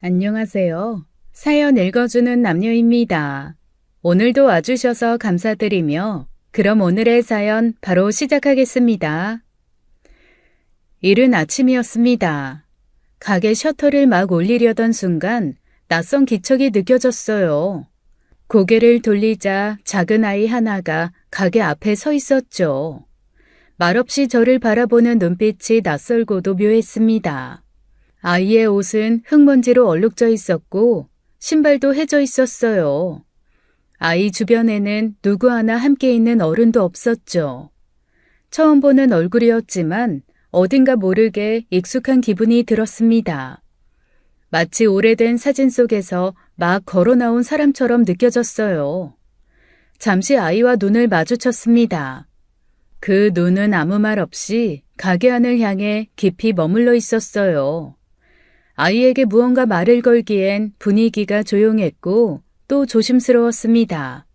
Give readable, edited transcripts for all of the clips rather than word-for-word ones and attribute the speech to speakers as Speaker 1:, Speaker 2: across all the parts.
Speaker 1: 안녕하세요. 사연 읽어주는 남녀입니다. 오늘도 와주셔서 감사드리며 그럼 오늘의 사연 바로 시작하겠습니다. 이른 아침이었습니다. 가게 셔터를 막 올리려던 순간 낯선 기척이 느껴졌어요. 고개를 돌리자 작은 아이 하나가 가게 앞에 서 있었죠. 말없이 저를 바라보는 눈빛이 낯설고도 묘했습니다. 아이의 옷은 흙먼지로 얼룩져 있었고 신발도 해져 있었어요. 아이 주변에는 누구 하나 함께 있는 어른도 없었죠. 처음 보는 얼굴이었지만 어딘가 모르게 익숙한 기분이 들었습니다. 마치 오래된 사진 속에서 막 걸어 나온 사람처럼 느껴졌어요. 잠시 아이와 눈을 마주쳤습니다. 그 눈은 아무 말 없이 가게 안을 향해 깊이 머물러 있었어요. 아이에게 무언가 말을 걸기엔 분위기가 조용했고 또 조심스러웠습니다.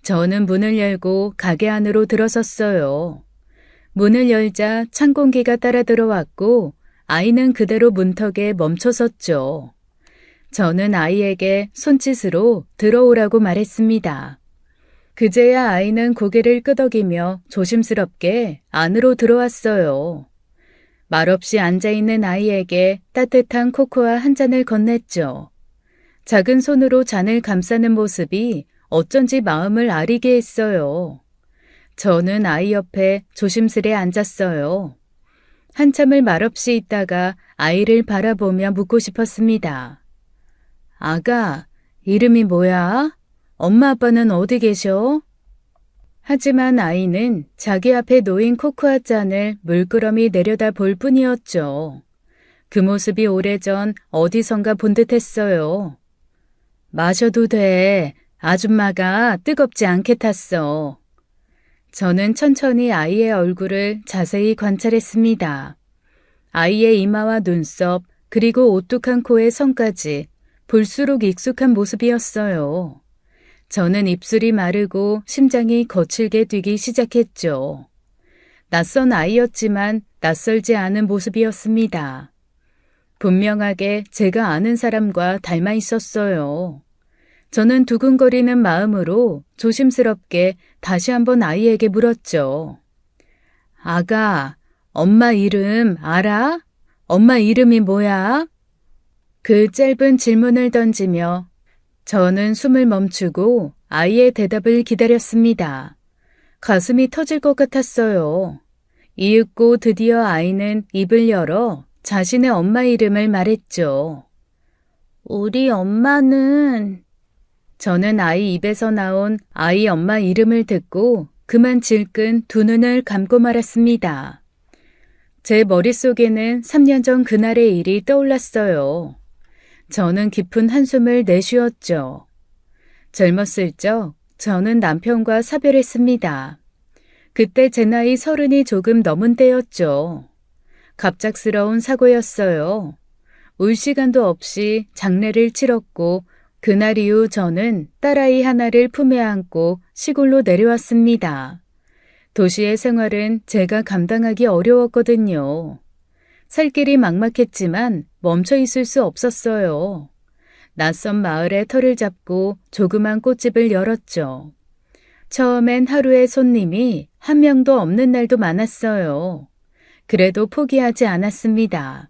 Speaker 1: 저는 문을 열고 가게 안으로 들어섰어요. 문을 열자 찬 공기가 따라 들어왔고 아이는 그대로 문턱에 멈춰섰죠. 저는 아이에게 손짓으로 들어오라고 말했습니다. 그제야 아이는 고개를 끄덕이며 조심스럽게 안으로 들어왔어요. 말없이 앉아있는 아이에게 따뜻한 코코아 한 잔을 건넸죠. 작은 손으로 잔을 감싸는 모습이 어쩐지 마음을 아리게 했어요. 저는 아이 옆에 조심스레 앉았어요. 한참을 말없이 있다가 아이를 바라보며 묻고 싶었습니다. 아가, 이름이 뭐야? 엄마 아빠는 어디 계셔? 하지만 아이는 자기 앞에 놓인 코코아 잔을 물끄러미 내려다 볼 뿐이었죠. 그 모습이 오래전 어디선가 본 듯했어요. 마셔도 돼. 아줌마가 뜨겁지 않게 탔어. 저는 천천히 아이의 얼굴을 자세히 관찰했습니다. 아이의 이마와 눈썹, 그리고 오뚝한 코의 선까지 볼수록 익숙한 모습이었어요. 저는 입술이 마르고 심장이 거칠게 뛰기 시작했죠. 낯선 아이였지만 낯설지 않은 모습이었습니다. 분명하게 제가 아는 사람과 닮아 있었어요. 저는 두근거리는 마음으로 조심스럽게 다시 한번 아이에게 물었죠. 아가, 엄마 이름 알아? 엄마 이름이 뭐야? 그 짧은 질문을 던지며 저는 숨을 멈추고 아이의 대답을 기다렸습니다. 가슴이 터질 것 같았어요. 이윽고 드디어 아이는 입을 열어 자신의 엄마 이름을 말했죠. 우리 엄마는... 저는 아이 입에서 나온 아이 엄마 이름을 듣고 그만 질끈 두 눈을 감고 말았습니다. 제 머릿속에는 3년 전 그날의 일이 떠올랐어요. 저는 깊은 한숨을 내쉬었죠. 젊었을 적 저는 남편과 사별했습니다. 그때 제 나이 30이 조금 넘은 때였죠. 갑작스러운 사고였어요. 울 시간도 없이 장례를 치렀고 그날 이후 저는 딸아이 하나를 품에 안고 시골로 내려왔습니다. 도시의 생활은 제가 감당하기 어려웠거든요. 살 길이 막막했지만 멈춰 있을 수 없었어요. 낯선 마을에 터를 잡고 조그만 꽃집을 열었죠. 처음엔 하루에 손님이 한 명도 없는 날도 많았어요. 그래도 포기하지 않았습니다.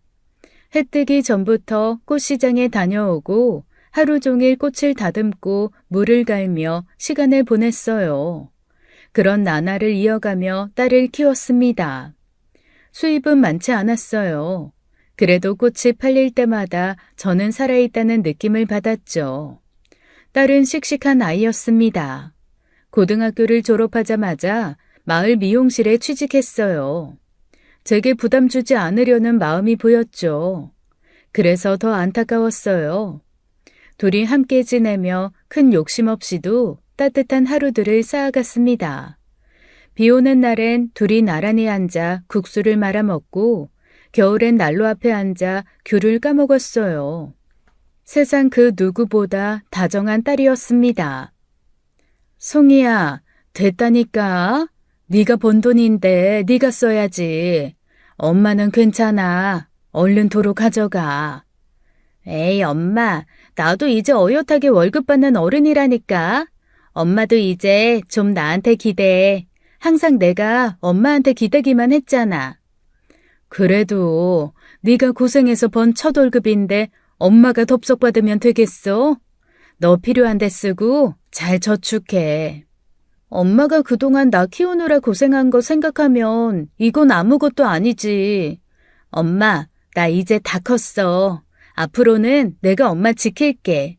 Speaker 1: 해 뜨기 전부터 꽃시장에 다녀오고 하루 종일 꽃을 다듬고 물을 갈며 시간을 보냈어요. 그런 나날을 이어가며 딸을 키웠습니다. 수입은 많지 않았어요. 그래도 꽃이 팔릴 때마다 저는 살아있다는 느낌을 받았죠. 딸은 씩씩한 아이였습니다. 고등학교를 졸업하자마자 마을 미용실에 취직했어요. 제게 부담 주지 않으려는 마음이 보였죠. 그래서 더 안타까웠어요. 둘이 함께 지내며 큰 욕심 없이도 따뜻한 하루들을 쌓아갔습니다. 비 오는 날엔 둘이 나란히 앉아 국수를 말아 먹고 겨울엔 난로 앞에 앉아 귤을 까먹었어요. 세상 그 누구보다 다정한 딸이었습니다. 송이야, 됐다니까. 네가 번 돈인데 네가 써야지. 엄마는 괜찮아. 얼른 도로 가져가. 에이, 엄마, 나도 이제 어엿하게 월급 받는 어른이라니까. 엄마도 이제 좀 나한테 기대해. 항상 내가 엄마한테 기대기만 했잖아. 그래도 네가 고생해서 번 첫 월급인데 엄마가 덥석받으면 되겠어? 너 필요한 데 쓰고 잘 저축해. 엄마가 그동안 나 키우느라 고생한 거 생각하면 이건 아무것도 아니지. 엄마, 나 이제 다 컸어. 앞으로는 내가 엄마 지킬게.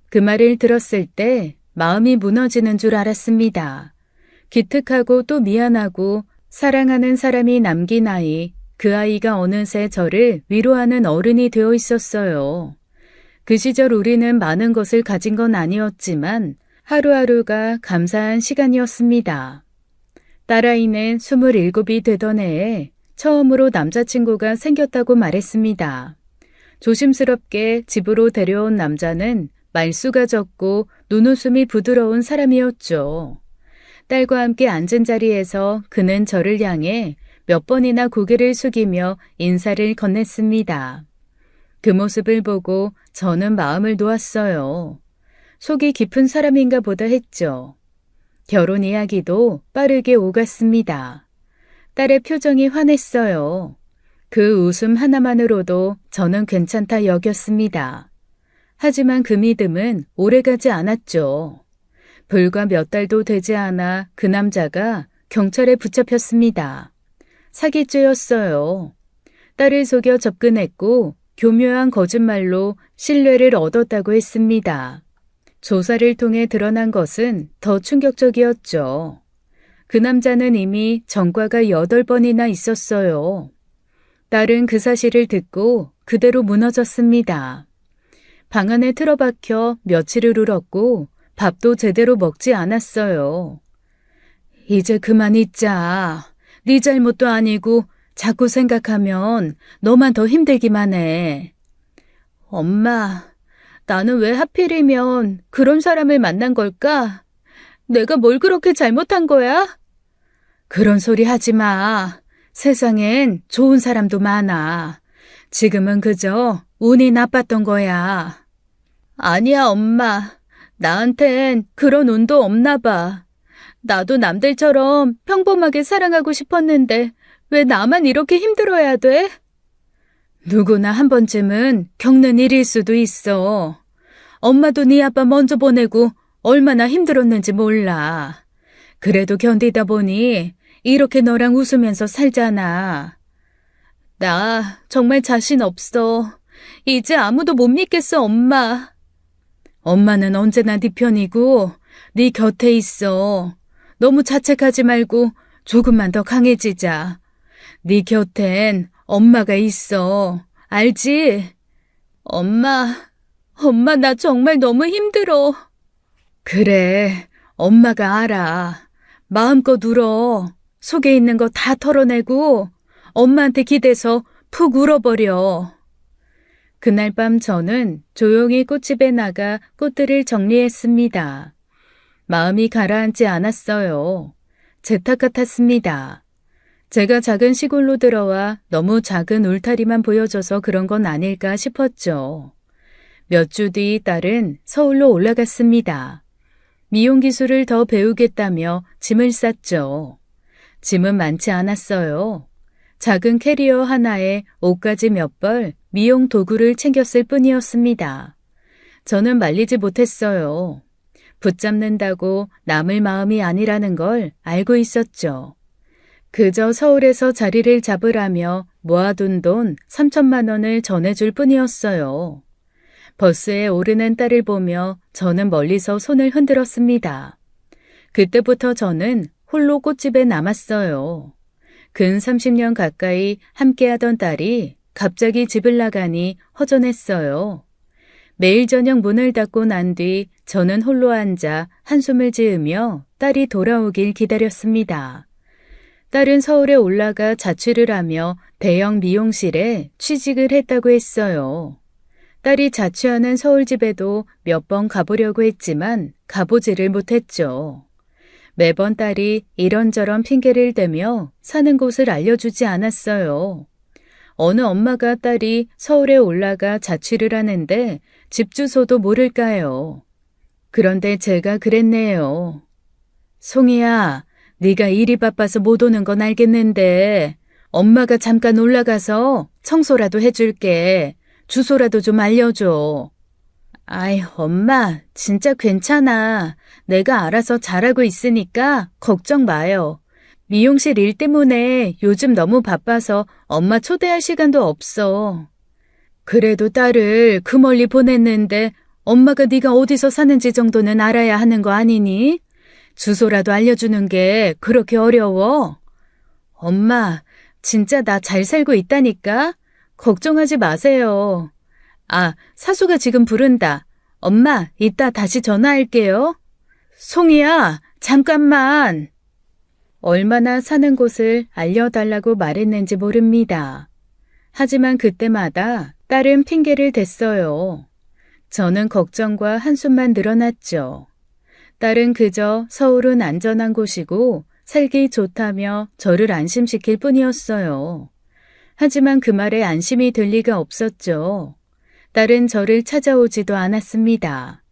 Speaker 1: 그 말을 들었을 때 마음이 무너지는 줄 알았습니다. 기특하고 또 미안하고 사랑하는 사람이 남긴 아이, 그 아이가 어느새 저를 위로하는 어른이 되어 있었어요. 그 시절 우리는 많은 것을 가진 건 아니었지만 하루하루가 감사한 시간이었습니다. 딸아이는 27이 되던 해에 처음으로 남자친구가 생겼다고 말했습니다. 조심스럽게 집으로 데려온 남자는 말수가 적고 눈웃음이 부드러운 사람이었죠. 딸과 함께 앉은 자리에서 그는 저를 향해 몇 번이나 고개를 숙이며 인사를 건넸습니다. 그 모습을 보고 저는 마음을 놓았어요. 속이 깊은 사람인가 보다 했죠. 결혼 이야기도 빠르게 오갔습니다. 딸의 표정이 환했어요. 그 웃음 하나만으로도 저는 괜찮다 여겼습니다. 하지만 그 믿음은 오래가지 않았죠. 불과 몇 달도 되지 않아 그 남자가 경찰에 붙잡혔습니다. 사기죄였어요. 딸을 속여 접근했고 교묘한 거짓말로 신뢰를 얻었다고 했습니다. 조사를 통해 드러난 것은 더 충격적이었죠. 그 남자는 이미 전과가 8번이나 있었어요. 딸은 그 사실을 듣고 그대로 무너졌습니다. 방 안에 틀어박혀 며칠을 울었고 밥도 제대로 먹지 않았어요. 이제 그만 있자. 네 잘못도 아니고 자꾸 생각하면 너만 더 힘들기만 해. 엄마, 나는 왜 하필이면 그런 사람을 만난 걸까? 내가 뭘 그렇게 잘못한 거야? 그런 소리 하지 마. 세상엔 좋은 사람도 많아. 지금은 그저 운이 나빴던 거야. 아니야, 엄마. 나한텐 그런 운도 없나 봐. 나도 남들처럼 평범하게 사랑하고 싶었는데 왜 나만 이렇게 힘들어야 돼? 누구나 한 번쯤은 겪는 일일 수도 있어. 엄마도 네 아빠 먼저 보내고 얼마나 힘들었는지 몰라. 그래도 견디다 보니 이렇게 너랑 웃으면서 살잖아. 나 정말 자신 없어. 이제 아무도 못 믿겠어, 엄마. 엄마는 언제나 네 편이고 네 곁에 있어. 너무 자책하지 말고 조금만 더 강해지자. 네 곁엔 엄마가 있어. 알지? 엄마 나 정말 너무 힘들어. 그래, 엄마가 알아. 마음껏 울어. 속에 있는 거 다 털어내고 엄마한테 기대서 푹 울어버려. 그날 밤 저는 조용히 꽃집에 나가 꽃들을 정리했습니다. 마음이 가라앉지 않았어요. 제 탓 같았습니다. 제가 작은 시골로 들어와 너무 작은 울타리만 보여줘서 그런 건 아닐까 싶었죠. 몇 주 뒤 딸은 서울로 올라갔습니다. 미용 기술을 더 배우겠다며 짐을 쌌죠. 짐은 많지 않았어요. 작은 캐리어 하나에 옷가지 몇 벌, 미용 도구를 챙겼을 뿐이었습니다. 저는 말리지 못했어요. 붙잡는다고 남을 마음이 아니라는 걸 알고 있었죠. 그저 서울에서 자리를 잡으라며 모아둔 돈 3천만 원을 전해줄 뿐이었어요. 버스에 오르는 딸을 보며 저는 멀리서 손을 흔들었습니다. 그때부터 저는 홀로 꽃집에 남았어요. 근 30년 가까이 함께하던 딸이 갑자기 집을 나가니 허전했어요. 매일 저녁 문을 닫고 난 뒤 저는 홀로 앉아 한숨을 지으며 딸이 돌아오길 기다렸습니다. 딸은 서울에 올라가 자취를 하며 대형 미용실에 취직을 했다고 했어요. 딸이 자취하는 서울집에도 몇 번 가보려고 했지만 가보지를 못했죠. 매번 딸이 이런저런 핑계를 대며 사는 곳을 알려주지 않았어요. 어느 엄마가 딸이 서울에 올라가 자취를 하는데 집 주소도 모를까요? 그런데 제가 그랬네요. 송이야, 네가 일이 바빠서 못 오는 건 알겠는데 엄마가 잠깐 올라가서 청소라도 해줄게. 주소라도 좀 알려줘. 아이, 엄마, 진짜 괜찮아. 내가 알아서 잘하고 있으니까 걱정 마요. 미용실 일 때문에 요즘 너무 바빠서 엄마 초대할 시간도 없어. 그래도 딸을 그 멀리 보냈는데 엄마가 네가 어디서 사는지 정도는 알아야 하는 거 아니니? 주소라도 알려주는 게 그렇게 어려워? 엄마, 진짜 나 잘 살고 있다니까? 걱정하지 마세요. 아, 사수가 지금 부른다. 엄마, 이따 다시 전화할게요. 송이야, 잠깐만. 얼마나 사는 곳을 알려달라고 말했는지 모릅니다. 하지만 그때마다 딸은 핑계를 댔어요. 저는 걱정과 한숨만 늘어났죠. 딸은 그저 서울은 안전한 곳이고 살기 좋다며 저를 안심시킬 뿐이었어요. 하지만 그 말에 안심이 될 리가 없었죠. 딸은 저를 찾아오지도 않았습니다.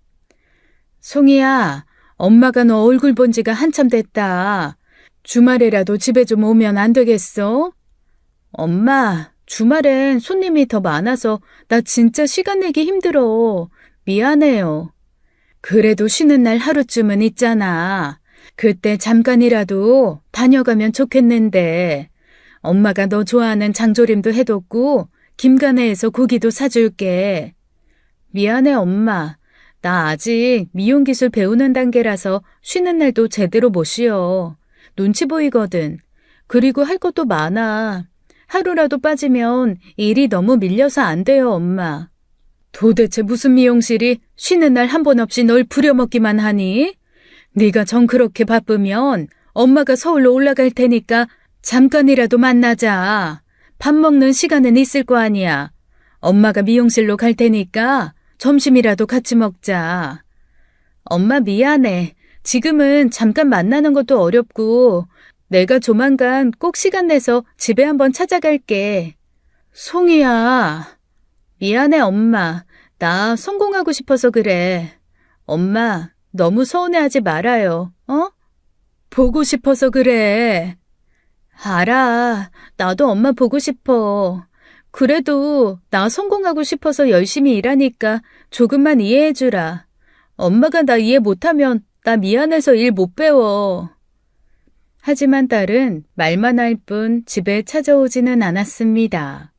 Speaker 1: 송이야, 엄마가 너 얼굴 본 지가 한참 됐다. 주말에라도 집에 좀 오면 안 되겠어? 엄마, 주말엔 손님이 더 많아서 나 진짜 시간 내기 힘들어. 미안해요. 그래도 쉬는 날 하루쯤은 있잖아. 그때 잠깐이라도 다녀가면 좋겠는데. 엄마가 너 좋아하는 장조림도 해뒀고 김간해에서 고기도 사줄게. 미안해, 엄마. 나 아직 미용기술 배우는 단계라서 쉬는 날도 제대로 못 쉬어. 눈치 보이거든. 그리고 할 것도 많아. 하루라도 빠지면 일이 너무 밀려서 안 돼요, 엄마. 도대체 무슨 미용실이 쉬는 날 한 번 없이 널 부려먹기만 하니? 네가 정 그렇게 바쁘면 엄마가 서울로 올라갈 테니까 잠깐이라도 만나자. 밥 먹는 시간은 있을 거 아니야. 엄마가 미용실로 갈 테니까 점심이라도 같이 먹자. 엄마 미안해. 지금은 잠깐 만나는 것도 어렵고 내가 조만간 꼭 시간 내서 집에 한번 찾아갈게. 송이야. 미안해, 엄마. 나 성공하고 싶어서 그래. 엄마, 너무 서운해하지 말아요. 어? 보고 싶어서 그래. 알아. 나도 엄마 보고 싶어. 그래도 나 성공하고 싶어서 열심히 일하니까 조금만 이해해주라. 엄마가 나 이해 못하면 나 미안해서 일 못 배워. 하지만 딸은 말만 할 뿐 집에 찾아오지는 않았습니다.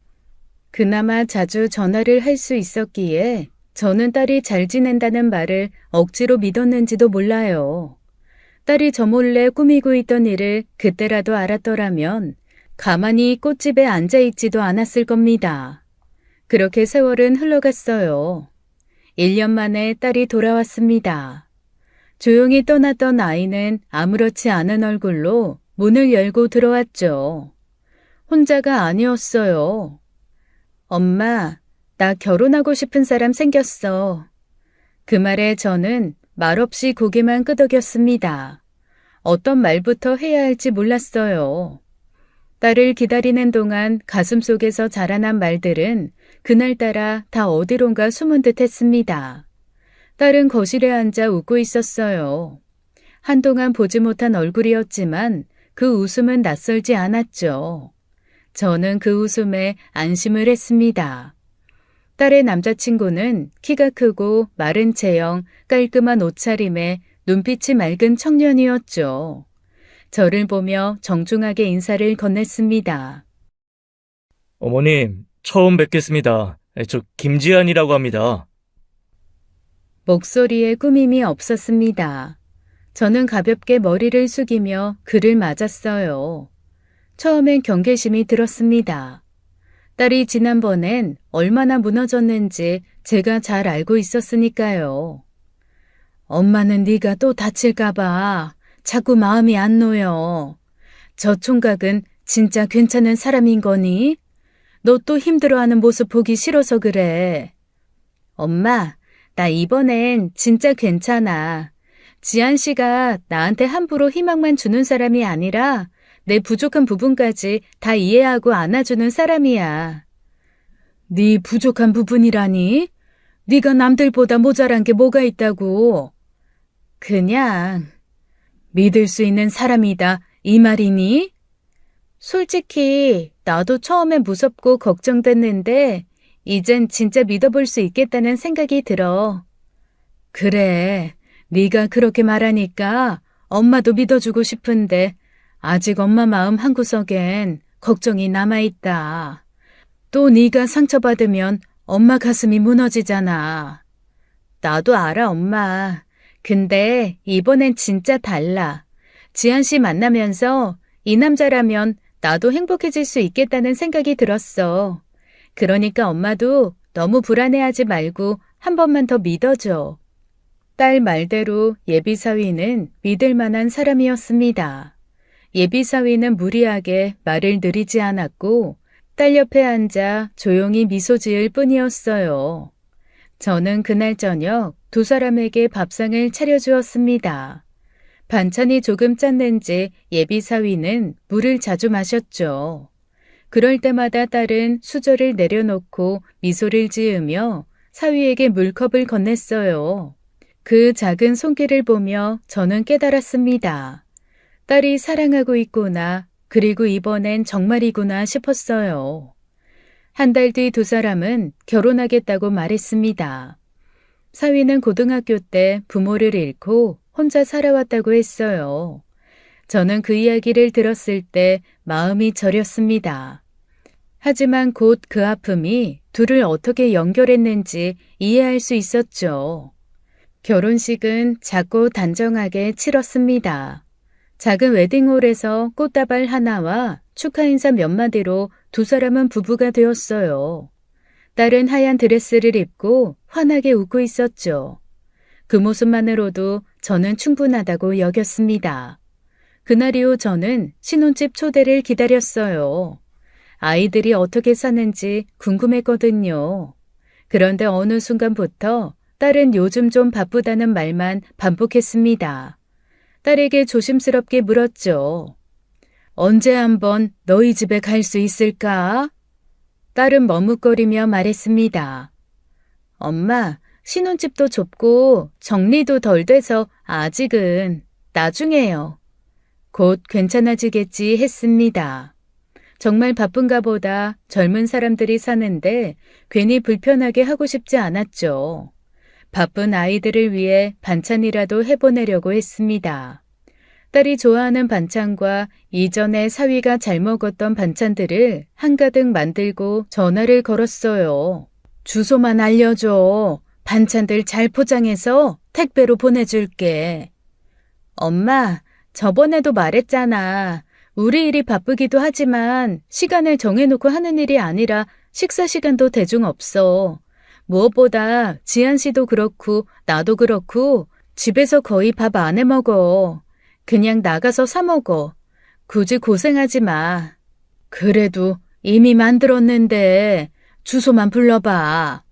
Speaker 1: 그나마 자주 전화를 할 수 있었기에 저는 딸이 잘 지낸다는 말을 억지로 믿었는지도 몰라요. 딸이 저 몰래 꾸미고 있던 일을 그때라도 알았더라면 가만히 꽃집에 앉아있지도 않았을 겁니다. 그렇게 세월은 흘러갔어요. 1년 만에 딸이 돌아왔습니다. 조용히 떠났던 아이는 아무렇지 않은 얼굴로 문을 열고 들어왔죠. 혼자가 아니었어요. 엄마, 나 결혼하고 싶은 사람 생겼어. 그 말에 저는 말없이 고개만 끄덕였습니다. 어떤 말부터 해야 할지 몰랐어요. 딸을 기다리는 동안 가슴속에서 자라난 말들은 그날따라 다 어디론가 숨은 듯 했습니다. 딸은 거실에 앉아 웃고 있었어요. 한동안 보지 못한 얼굴이었지만 그 웃음은 낯설지 않았죠. 저는 그 웃음에 안심을 했습니다. 딸의 남자친구는 키가 크고 마른 체형, 깔끔한 옷차림에 눈빛이 맑은 청년이었죠. 저를 보며 정중하게 인사를 건넸습니다.
Speaker 2: 어머님, 처음 뵙겠습니다. 저 김지한이라고 합니다.
Speaker 1: 목소리에 꾸밈이 없었습니다. 저는 가볍게 머리를 숙이며 그를 맞았어요. 처음엔 경계심이 들었습니다. 딸이 지난번엔 얼마나 무너졌는지 제가 잘 알고 있었으니까요. 엄마는 네가 또 다칠까 봐 자꾸 마음이 안 놓여. 저 총각은 진짜 괜찮은 사람인 거니? 너 또 힘들어하는 모습 보기 싫어서 그래. 엄마, 나 이번엔 진짜 괜찮아. 지한 씨가 나한테 함부로 희망만 주는 사람이 아니라 내 부족한 부분까지 다 이해하고 안아주는 사람이야. 네 부족한 부분이라니? 네가 남들보다 모자란 게 뭐가 있다고? 그냥 믿을 수 있는 사람이다 이 말이니? 솔직히 나도 처음엔 무섭고 걱정됐는데 이젠 진짜 믿어볼 수 있겠다는 생각이 들어. 그래, 네가 그렇게 말하니까 엄마도 믿어주고 싶은데 아직 엄마 마음 한구석엔 걱정이 남아있다. 또 네가 상처받으면 엄마 가슴이 무너지잖아. 나도 알아, 엄마. 근데 이번엔 진짜 달라. 지한 씨 만나면서 이 남자라면 나도 행복해질 수 있겠다는 생각이 들었어. 그러니까 엄마도 너무 불안해하지 말고 한 번만 더 믿어줘. 딸 말대로 예비사위는 믿을 만한 사람이었습니다. 예비사위는 무리하게 말을 느리지 않았고 딸 옆에 앉아 조용히 미소 지을 뿐이었어요. 저는 그날 저녁 두 사람에게 밥상을 차려주었습니다. 반찬이 조금 짰는지 예비사위는 물을 자주 마셨죠. 그럴 때마다 딸은 수저를 내려놓고 미소를 지으며 사위에게 물컵을 건넸어요. 그 작은 손길을 보며 저는 깨달았습니다. 딸이 사랑하고 있구나, 그리고 이번엔 정말이구나 싶었어요. 한 달 뒤 두 사람은 결혼하겠다고 말했습니다. 사위는 고등학교 때 부모를 잃고 혼자 살아왔다고 했어요. 저는 그 이야기를 들었을 때 마음이 저렸습니다. 하지만 곧 그 아픔이 둘을 어떻게 연결했는지 이해할 수 있었죠. 결혼식은 작고 단정하게 치렀습니다. 작은 웨딩홀에서 꽃다발 하나와 축하 인사 몇 마디로 두 사람은 부부가 되었어요. 딸은 하얀 드레스를 입고 환하게 웃고 있었죠. 그 모습만으로도 저는 충분하다고 여겼습니다. 그날 이후 저는 신혼집 초대를 기다렸어요. 아이들이 어떻게 사는지 궁금했거든요. 그런데 어느 순간부터 딸은 요즘 좀 바쁘다는 말만 반복했습니다. 딸에게 조심스럽게 물었죠. 언제 한번 너희 집에 갈 수 있을까? 딸은 머뭇거리며 말했습니다. 엄마, 신혼집도 좁고 정리도 덜 돼서 아직은 나중에요. 곧 괜찮아지겠지 했습니다. 정말 바쁜가 보다 젊은 사람들이 사는데 괜히 불편하게 하고 싶지 않았죠. 바쁜 아이들을 위해 반찬이라도 해보내려고 했습니다. 딸이 좋아하는 반찬과 이전에 사위가 잘 먹었던 반찬들을 한가득 만들고 전화를 걸었어요. 주소만 알려줘. 반찬들 잘 포장해서 택배로 보내줄게. 엄마, 저번에도 말했잖아. 우리 일이 바쁘기도 하지만 시간을 정해놓고 하는 일이 아니라 식사 시간도 대중 없어. 무엇보다 지한 씨도 그렇고 나도 그렇고 집에서 거의 밥 안 해 먹어. 그냥 나가서 사 먹어. 굳이 고생하지 마. 그래도 이미 만들었는데 주소만 불러봐.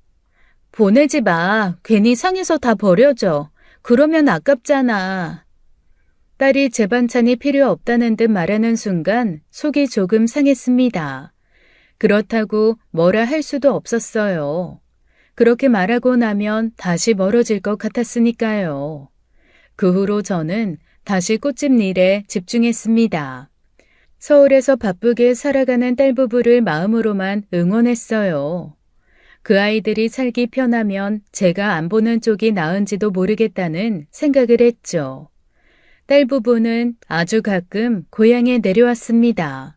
Speaker 1: 보내지 마. 괜히 상해서 다 버려져. 그러면 아깝잖아. 딸이 제 반찬이 필요 없다는 듯 말하는 순간 속이 조금 상했습니다. 그렇다고 뭐라 할 수도 없었어요. 그렇게 말하고 나면 다시 멀어질 것 같았으니까요. 그 후로 저는 다시 꽃집 일에 집중했습니다. 서울에서 바쁘게 살아가는 딸 부부를 마음으로만 응원했어요. 그 아이들이 살기 편하면 제가 안 보는 쪽이 나은지도 모르겠다는 생각을 했죠. 딸 부부는 아주 가끔 고향에 내려왔습니다.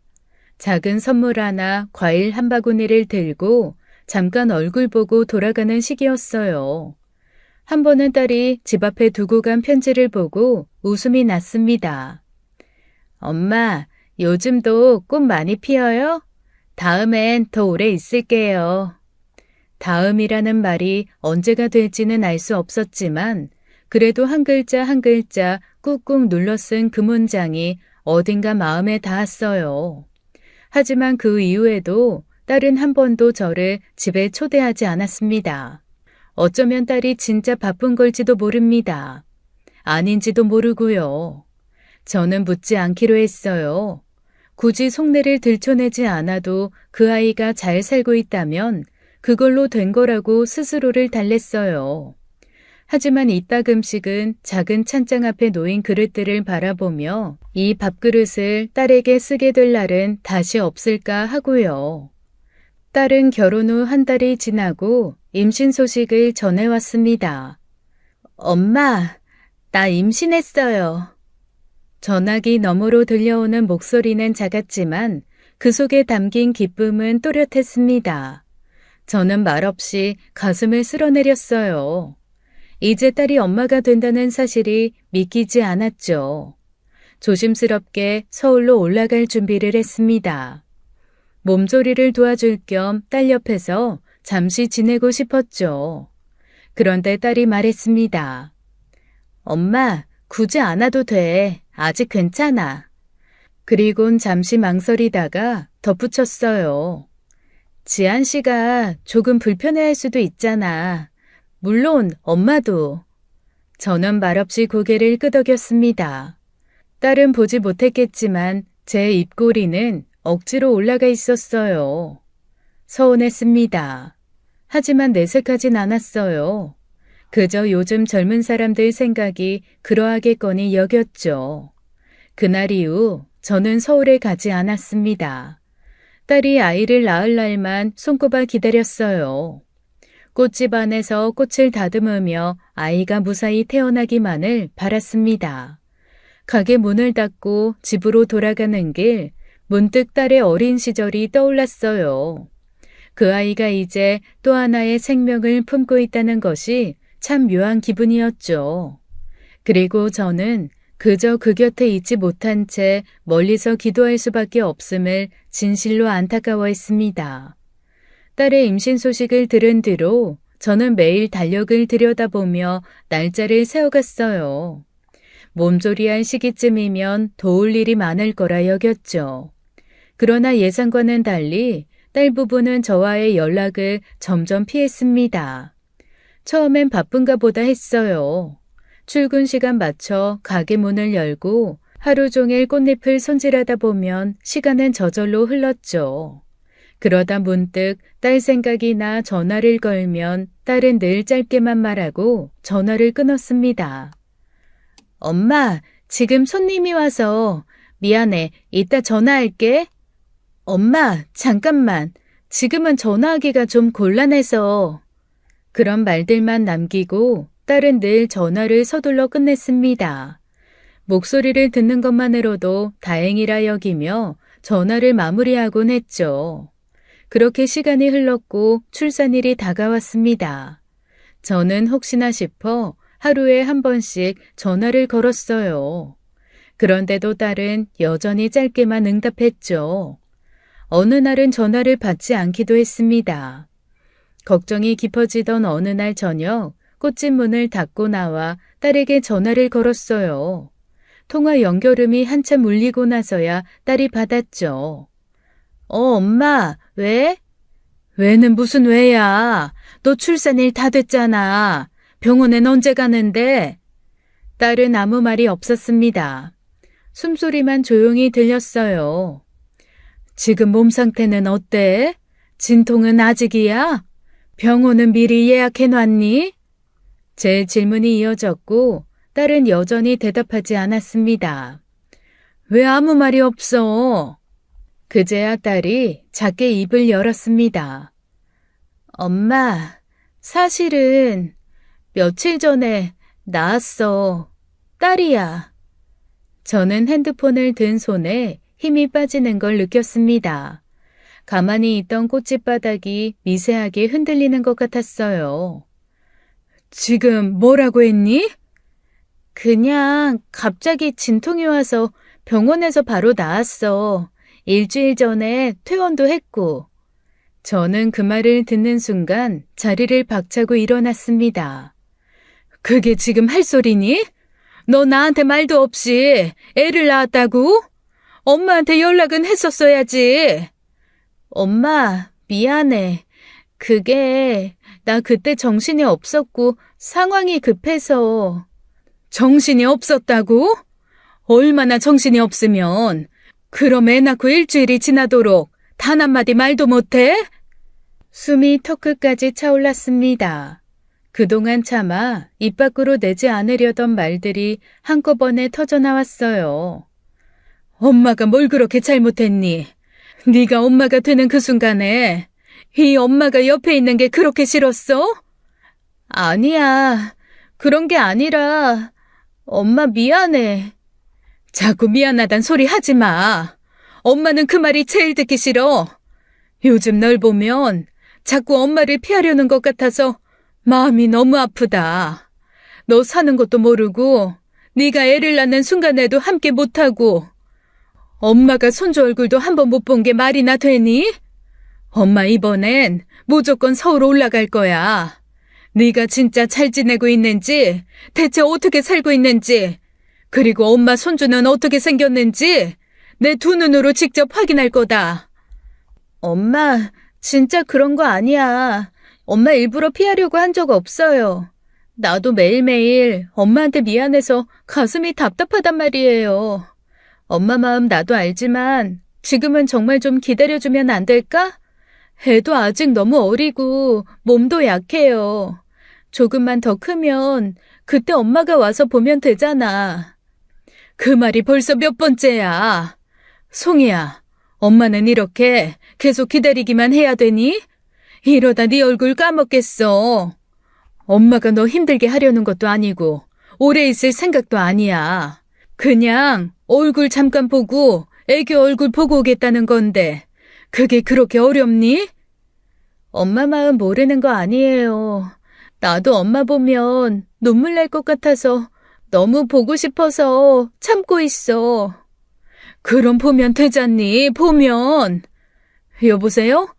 Speaker 1: 작은 선물 하나, 과일 한 바구니를 들고 잠깐 얼굴 보고 돌아가는 시기였어요. 한 번은 딸이 집 앞에 두고 간 편지를 보고 웃음이 났습니다. 엄마, 요즘도 꽃 많이 피어요? 다음엔 더 오래 있을게요. 다음이라는 말이 언제가 될지는 알 수 없었지만 그래도 한 글자 한 글자 꾹꾹 눌러 쓴 그 문장이 어딘가 마음에 닿았어요. 하지만 그 이후에도 딸은 한 번도 저를 집에 초대하지 않았습니다. 어쩌면 딸이 진짜 바쁜 걸지도 모릅니다. 아닌지도 모르고요. 저는 묻지 않기로 했어요. 굳이 속내를 들춰내지 않아도 그 아이가 잘 살고 있다면 그걸로 된 거라고 스스로를 달랬어요. 하지만 이따금씩은 작은 찬장 앞에 놓인 그릇들을 바라보며 이 밥그릇을 딸에게 쓰게 될 날은 다시 없을까 하고요. 딸은 결혼 후 한 달이 지나고 임신 소식을 전해왔습니다. 엄마, 나 임신했어요. 전화기 너머로 들려오는 목소리는 작았지만 그 속에 담긴 기쁨은 또렷했습니다. 저는 말없이 가슴을 쓸어내렸어요. 이제 딸이 엄마가 된다는 사실이 믿기지 않았죠. 조심스럽게 서울로 올라갈 준비를 했습니다. 몸조리를 도와줄 겸 딸 옆에서 잠시 지내고 싶었죠. 그런데 딸이 말했습니다. 엄마, 굳이 안 와도 돼. 아직 괜찮아. 그리곤 잠시 망설이다가 덧붙였어요. 지한 씨가 조금 불편해할 수도 있잖아. 물론 엄마도. 저는 말없이 고개를 끄덕였습니다. 딸은 보지 못했겠지만 제 입꼬리는 억지로 올라가 있었어요. 서운했습니다. 하지만 내색하진 않았어요. 그저 요즘 젊은 사람들 생각이 그러하겠거니 여겼죠. 그날 이후 저는 서울에 가지 않았습니다. 딸이 아이를 낳을 날만 손꼽아 기다렸어요. 꽃집 안에서 꽃을 다듬으며 아이가 무사히 태어나기만을 바랐습니다. 가게 문을 닫고 집으로 돌아가는 길, 문득 딸의 어린 시절이 떠올랐어요. 그 아이가 이제 또 하나의 생명을 품고 있다는 것이 참 묘한 기분이었죠. 그리고 저는 그저 그 곁에 있지 못한 채 멀리서 기도할 수밖에 없음을 진실로 안타까워했습니다. 딸의 임신 소식을 들은 뒤로 저는 매일 달력을 들여다보며 날짜를 세워갔어요. 몸조리할 시기쯤이면 도울 일이 많을 거라 여겼죠. 그러나 예상과는 달리 딸 부부는 저와의 연락을 점점 피했습니다. 처음엔 바쁜가 보다 했어요. 출근 시간 맞춰 가게 문을 열고 하루 종일 꽃잎을 손질하다 보면 시간은 저절로 흘렀죠. 그러다 문득 딸 생각이 나 전화를 걸면 딸은 늘 짧게만 말하고 전화를 끊었습니다. 엄마, 지금 손님이 와서 미안해. 이따 전화할게. 엄마, 잠깐만. 지금은 전화하기가 좀 곤란해서. 그런 말들만 남기고 딸은 늘 전화를 서둘러 끝냈습니다. 목소리를 듣는 것만으로도 다행이라 여기며 전화를 마무리하곤 했죠. 그렇게 시간이 흘렀고 출산일이 다가왔습니다. 저는 혹시나 싶어 하루에 한 번씩 전화를 걸었어요. 그런데도 딸은 여전히 짧게만 응답했죠. 어느 날은 전화를 받지 않기도 했습니다. 걱정이 깊어지던 어느 날 저녁 꽃집 문을 닫고 나와 딸에게 전화를 걸었어요. 통화 연결음이 한참 울리고 나서야 딸이 받았죠. 엄마, 왜? 왜는 무슨 왜야? 너 출산일 다 됐잖아. 병원엔 언제 가는데? 딸은 아무 말이 없었습니다. 숨소리만 조용히 들렸어요. 지금 몸 상태는 어때? 진통은 아직이야? 병원은 미리 예약해놨니? 제 질문이 이어졌고 딸은 여전히 대답하지 않았습니다. 왜 아무 말이 없어? 그제야 딸이 작게 입을 열었습니다. 엄마, 사실은 며칠 전에 낳았어. 딸이야. 저는 핸드폰을 든 손에 힘이 빠지는 걸 느꼈습니다. 가만히 있던 꽃집 바닥이 미세하게 흔들리는 것 같았어요. 지금 뭐라고 했니? 그냥 갑자기 진통이 와서 병원에서 바로 나왔어. 일주일 전에 퇴원도 했고. 저는 그 말을 듣는 순간 자리를 박차고 일어났습니다. 그게 지금 할 소리니? 너 나한테 말도 없이 애를 낳았다고? 엄마한테 연락은 했었어야지. 엄마, 미안해. 나 그때 정신이 없었고 상황이 급해서. 정신이 없었다고? 얼마나 정신이 없으면 그럼 애 낳고 일주일이 지나도록 단 한마디 말도 못해? 숨이 턱끝까지 차올랐습니다. 그동안 참아 입 밖으로 내지 않으려던 말들이 한꺼번에 터져나왔어요. 엄마가 뭘 그렇게 잘못했니? 네가 엄마가 되는 그 순간에 이 엄마가 옆에 있는 게 그렇게 싫었어? 아니야. 그런 게 아니라 엄마 미안해. 자꾸 미안하단 소리 하지 마. 엄마는 그 말이 제일 듣기 싫어. 요즘 널 보면 자꾸 엄마를 피하려는 것 같아서 마음이 너무 아프다. 너 사는 것도 모르고 네가 애를 낳는 순간에도 함께 못하고 엄마가 손주 얼굴도 한 번 못 본 게 말이나 되니? 엄마 이번엔 무조건 서울 올라갈 거야. 네가 진짜 잘 지내고 있는지, 대체 어떻게 살고 있는지, 그리고 엄마 손주는 어떻게 생겼는지 내 두 눈으로 직접 확인할 거다. 엄마, 진짜 그런 거 아니야. 엄마 일부러 피하려고 한 적 없어요. 나도 매일매일 엄마한테 미안해서 가슴이 답답하단 말이에요. 엄마 마음 나도 알지만 지금은 정말 좀 기다려주면 안 될까? 애도 아직 너무 어리고 몸도 약해요. 조금만 더 크면 그때 엄마가 와서 보면 되잖아. 그 말이 벌써 몇 번째야. 송이야, 엄마는 이렇게 계속 기다리기만 해야 되니? 이러다 네 얼굴 까먹겠어. 엄마가 너 힘들게 하려는 것도 아니고 오래 있을 생각도 아니야. 그냥 얼굴 잠깐 보고 애교 얼굴 보고 오겠다는 건데 그게 그렇게 어렵니? 엄마 마음 모르는 거 아니에요. 나도 엄마 보면 눈물 날 것 같아서 너무 보고 싶어서 참고 있어. 그럼 보면 되잖니, 보면. 여보세요?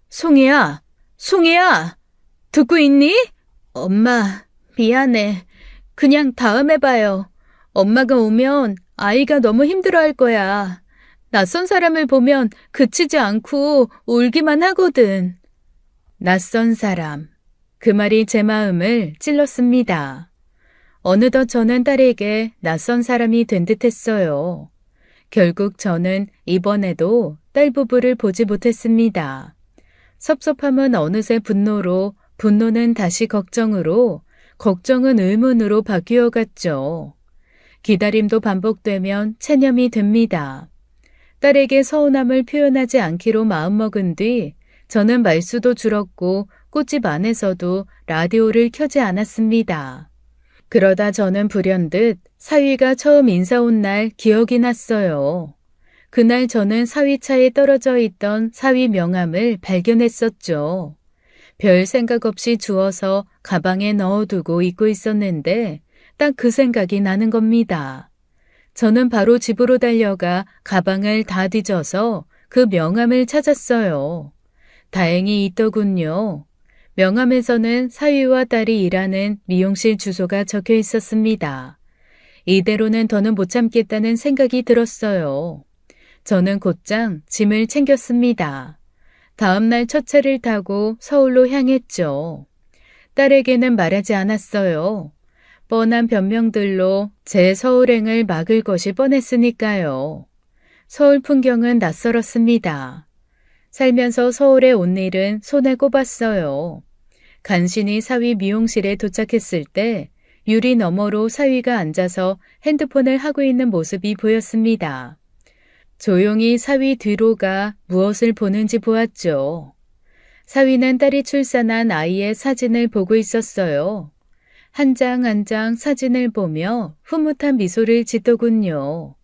Speaker 1: 송이야, 송이야, 듣고 있니? 엄마, 미안해. 그냥 다음에 봐요. 엄마가 오면 아이가 너무 힘들어할 거야. 낯선 사람을 보면 그치지 않고 울기만 하거든. 낯선 사람. 그 말이 제 마음을 찔렀습니다. 어느덧 저는 딸에게 낯선 사람이 된 듯했어요. 결국 저는 이번에도 딸 부부를 보지 못했습니다. 섭섭함은 어느새 분노로, 분노는 다시 걱정으로, 걱정은 의문으로 바뀌어 갔죠. 기다림도 반복되면 체념이 됩니다. 딸에게 서운함을 표현하지 않기로 마음먹은 뒤 저는 말수도 줄었고 꽃집 안에서도 라디오를 켜지 않았습니다. 그러다 저는 불현듯 사위가 처음 인사 온 날 기억이 났어요. 그날 저는 사위차에 떨어져 있던 사위 명함을 발견했었죠. 별 생각 없이 주워서 가방에 넣어두고 잊고 있었는데 딱 그 생각이 나는 겁니다. 저는 바로 집으로 달려가 가방을 다 뒤져서 그 명함을 찾았어요. 다행히 있더군요. 명함에서는 사위와 딸이 일하는 미용실 주소가 적혀 있었습니다. 이대로는 더는 못 참겠다는 생각이 들었어요. 저는 곧장 짐을 챙겼습니다. 다음 날 첫 차를 타고 서울로 향했죠. 딸에게는 말하지 않았어요. 뻔한 변명들로 제 서울행을 막을 것이 뻔했으니까요. 서울 풍경은 낯설었습니다. 살면서 서울에 온 일은 손에 꼽았어요. 간신히 사위 미용실에 도착했을 때 유리 너머로 사위가 앉아서 핸드폰을 하고 있는 모습이 보였습니다. 조용히 사위 뒤로 가 무엇을 보는지 보았죠. 사위는 딸이 출산한 아이의 사진을 보고 있었어요. 한 장 한 장 사진을 보며 흐뭇한 미소를 짓더군요.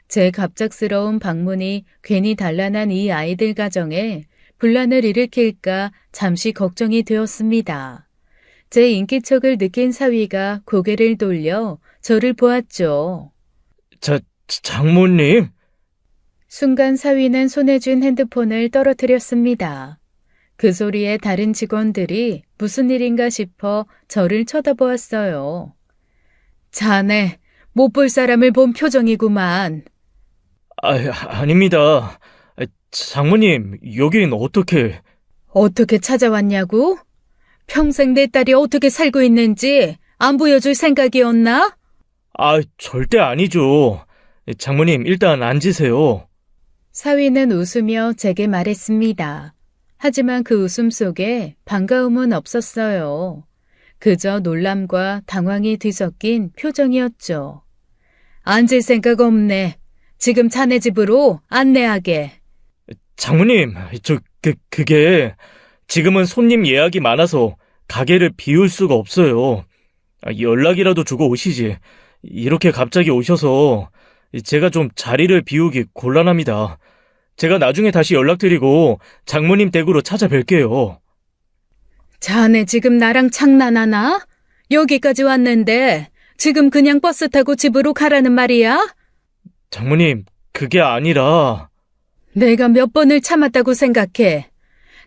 Speaker 1: 제 갑작스러운 방문이 괜히 단란한 이 아이들 가정에 분란을 일으킬까 잠시 걱정이 되었습니다. 제 인기척을 느낀 사위가 고개를 돌려 저를 보았죠.
Speaker 2: 장모님?
Speaker 1: 순간 사위는 손에 쥔 핸드폰을 떨어뜨렸습니다. 그 소리에 다른 직원들이 무슨 일인가 싶어 저를 쳐다보았어요. 자네, 못 볼 사람을 본 표정이구만.
Speaker 2: 아닙니다. 장모님, 여긴 어떻게...
Speaker 1: 어떻게 찾아왔냐고? 평생 내 딸이 어떻게 살고 있는지 안 보여줄 생각이었나?
Speaker 2: 절대 아니죠. 장모님, 일단 앉으세요.
Speaker 1: 사위는 웃으며 제게 말했습니다. 하지만 그 웃음 속에 반가움은 없었어요. 그저 놀람과 당황이 뒤섞인 표정이었죠. 앉을 생각 없네. 지금 자네 집으로 안내하게.
Speaker 2: 장모님, 그게 지금은 손님 예약이 많아서 가게를 비울 수가 없어요. 연락이라도 주고 오시지. 이렇게 갑자기 오셔서 제가 좀 자리를 비우기 곤란합니다. 제가 나중에 다시 연락드리고 장모님 댁으로 찾아뵐게요.
Speaker 1: 자네 지금 나랑 장난하나? 여기까지 왔는데 지금 그냥 버스 타고 집으로 가라는 말이야?
Speaker 2: 장모님, 그게 아니라...
Speaker 1: 내가 몇 번을 참았다고 생각해.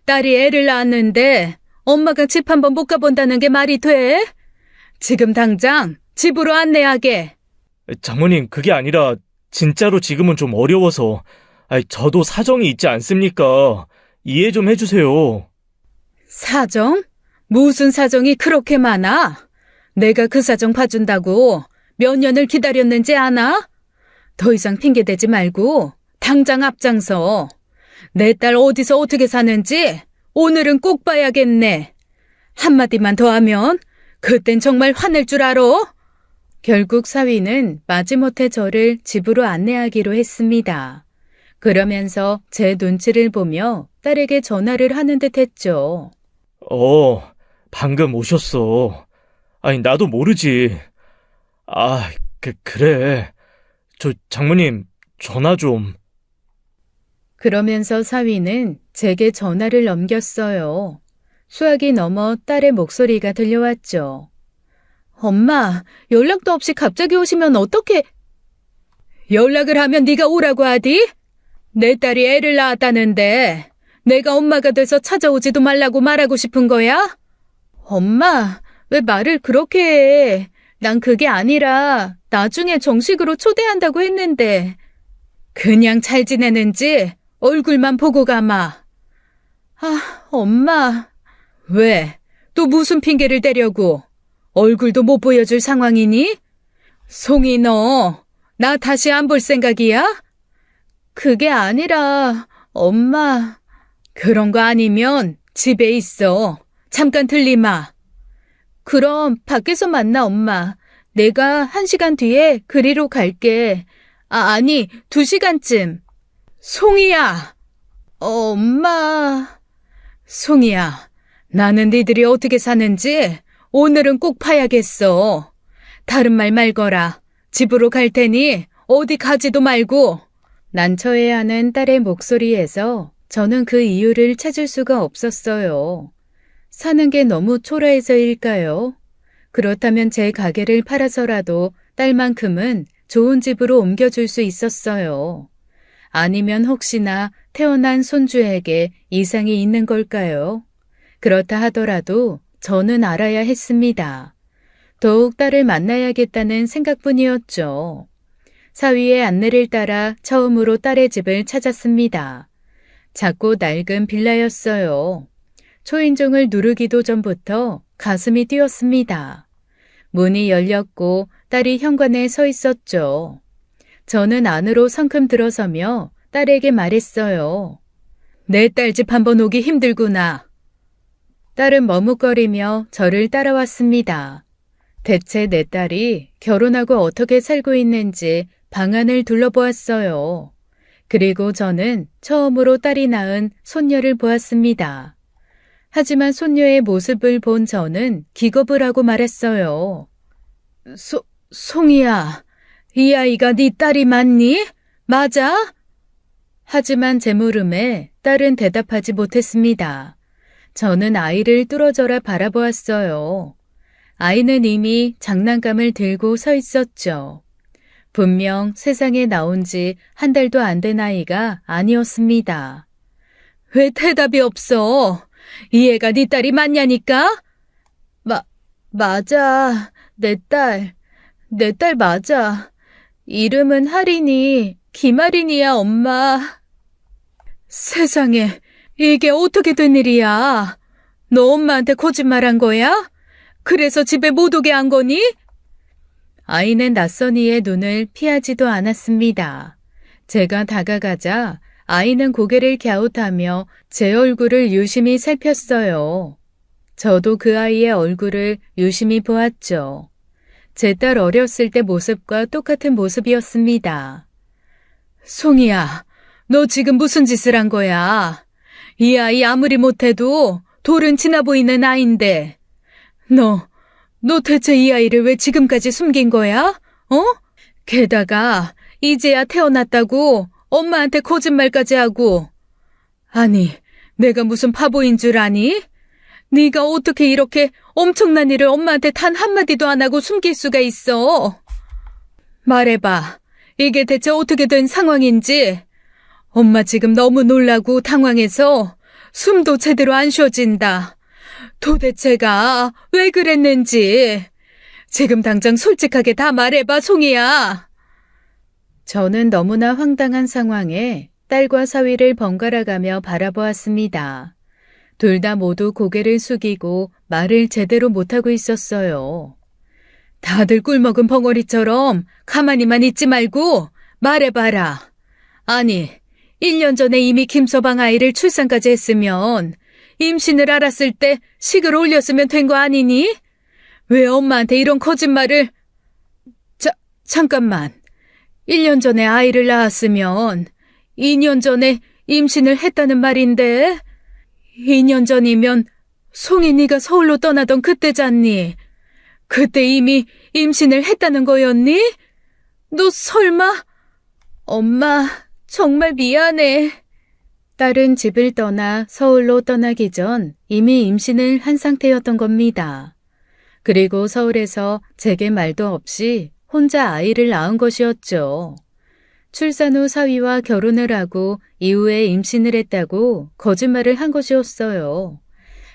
Speaker 1: 딸이 애를 낳았는데 엄마가 집 한번 못 가본다는 게 말이 돼? 지금 당장 집으로 안내하게.
Speaker 2: 장모님, 그게 아니라 진짜로 지금은 좀 어려워서. 저도 사정이 있지 않습니까? 이해 좀 해주세요.
Speaker 1: 사정? 무슨 사정이 그렇게 많아? 내가 그 사정 봐준다고 몇 년을 기다렸는지 아나? 더 이상 핑계대지 말고 당장 앞장서. 내 딸 어디서 어떻게 사는지 오늘은 꼭 봐야겠네. 한마디만 더 하면 그땐 정말 화낼 줄 알아? 결국 사위는 마지못해 저를 집으로 안내하기로 했습니다. 그러면서 제 눈치를 보며 딸에게 전화를 하는 듯 했죠.
Speaker 2: 방금 오셨어. 나도 모르지. 그래. 장모님, 전화 좀.
Speaker 1: 그러면서 사위는 제게 전화를 넘겼어요. 수화기 넘어 딸의 목소리가 들려왔죠. 엄마, 연락도 없이 갑자기 오시면 어떡해? 연락을 하면 네가 오라고 하디? 내 딸이 애를 낳았다는데 내가 엄마가 돼서 찾아오지도 말라고 말하고 싶은 거야? 엄마, 왜 말을 그렇게 해? 난 그게 아니라 나중에 정식으로 초대한다고 했는데 그냥 잘 지내는지 얼굴만 보고 가마. 엄마. 왜? 또 무슨 핑계를 대려고? 얼굴도 못 보여줄 상황이니? 송이 너, 나 다시 안 볼 생각이야? 그게 아니라 엄마. 그런 거 아니면 집에 있어. 잠깐 들리마. 그럼 밖에서 만나 엄마. 내가 1시간 뒤에 그리로 갈게. 아니 2시간쯤. 송이야. 엄마. 송이야. 나는 니들이 어떻게 사는지 오늘은 꼭 봐야겠어. 다른 말 말거라. 집으로 갈 테니 어디 가지도 말고. 난처해하는 딸의 목소리에서 저는 그 이유를 찾을 수가 없었어요. 사는 게 너무 초라해서일까요? 그렇다면 제 가게를 팔아서라도 딸만큼은 좋은 집으로 옮겨줄 수 있었어요. 아니면 혹시나 태어난 손주에게 이상이 있는 걸까요? 그렇다 하더라도 저는 알아야 했습니다. 더욱 딸을 만나야겠다는 생각뿐이었죠. 사위의 안내를 따라 처음으로 딸의 집을 찾았습니다. 작고 낡은 빌라였어요. 초인종을 누르기도 전부터 가슴이 뛰었습니다. 문이 열렸고 딸이 현관에 서 있었죠. 저는 안으로 성큼 들어서며 딸에게 말했어요. 내 딸 집 한번 오기 힘들구나. 딸은 머뭇거리며 저를 따라왔습니다. 대체 내 딸이 결혼하고 어떻게 살고 있는지 방안을 둘러보았어요. 그리고 저는 처음으로 딸이 낳은 손녀를 보았습니다. 하지만 손녀의 모습을 본 저는 기겁을 하고 말했어요. 송이야, 이 아이가 네 딸이 맞니? 맞아? 하지만 제 물음에 딸은 대답하지 못했습니다. 저는 아이를 뚫어져라 바라보았어요. 아이는 이미 장난감을 들고 서 있었죠. 분명 세상에 나온 지 1달도 안 된 아이가 아니었습니다. 왜 대답이 없어? 이 애가 네 딸이 맞냐니까? 맞아. 내 딸 맞아. 이름은 하린이, 김하린이야, 엄마. 세상에, 이게 어떻게 된 일이야? 너 엄마한테 거짓말한 거야? 그래서 집에 못 오게 한 거니? 아이는 낯선 이의 눈을 피하지도 않았습니다. 제가 다가가자 아이는 고개를 갸웃하며 제 얼굴을 유심히 살폈어요. 저도 그 아이의 얼굴을 유심히 보았죠. 제 딸 어렸을 때 모습과 똑같은 모습이었습니다. 송이야, 너 지금 무슨 짓을 한 거야? 이 아이 아무리 못해도 돌은 지나 보이는 아인데. 너 대체 이 아이를 왜 지금까지 숨긴 거야? 어? 게다가 이제야 태어났다고 엄마한테 거짓말까지 하고. 아니, 내가 무슨 바보인 줄 아니? 네가 어떻게 이렇게 엄청난 일을 엄마한테 단 한마디도 안 하고 숨길 수가 있어? 말해봐. 이게 대체 어떻게 된 상황인지. 엄마 지금 너무 놀라고 당황해서 숨도 제대로 안 쉬어진다. 도대체가 왜 그랬는지. 지금 당장 솔직하게 다 말해봐, 송이야. 저는 너무나 황당한 상황에 딸과 사위를 번갈아가며 바라보았습니다. 둘 다 모두 고개를 숙이고 말을 제대로 못하고 있었어요. 다들 꿀먹은 벙어리처럼 가만히만 있지 말고 말해봐라. 아니, 1년 전에 이미 김서방 아이를 출산까지 했으면 임신을 알았을 때 식을 올렸으면 된 거 아니니? 왜 엄마한테 이런 거짓말을... 잠깐만. 1년 전에 아이를 낳았으면 2년 전에 임신을 했다는 말인데 2년 전이면 송이 네가 서울로 떠나던 그때잖니. 그때 이미 임신을 했다는 거였니? 너 설마... 엄마, 정말 미안해. 딸은 집을 떠나 서울로 떠나기 전 이미 임신을 한 상태였던 겁니다. 그리고 서울에서 제게 말도 없이 혼자 아이를 낳은 것이었죠. 출산 후 사위와 결혼을 하고 이후에 임신을 했다고 거짓말을 한 것이었어요.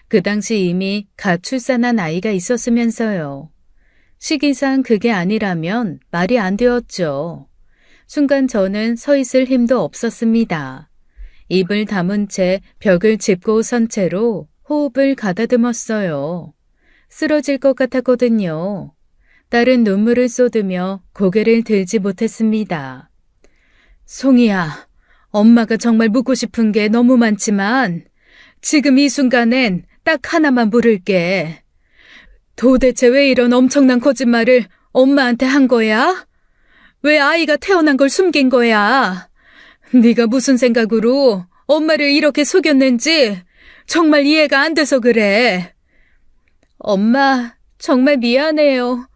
Speaker 1: 그 당시 이미 갓 출산한 아이가 있었으면서요. 시기상 그게 아니라면 말이 안 되었죠. 순간 저는 서 있을 힘도 없었습니다. 입을 다문 채 벽을 짚고 선 채로 호흡을 가다듬었어요. 쓰러질 것 같았거든요. 딸은 눈물을 쏟으며 고개를 들지 못했습니다. 송이야, 엄마가 정말 묻고 싶은 게 너무 많지만 지금 이 순간엔 딱 하나만 물을게. 도대체 왜 이런 엄청난 거짓말을 엄마한테 한 거야? 왜 아이가 태어난 걸 숨긴 거야? 네가 무슨 생각으로 엄마를 이렇게 속였는지 정말 이해가 안 돼서 그래. 엄마, 정말 미안해요.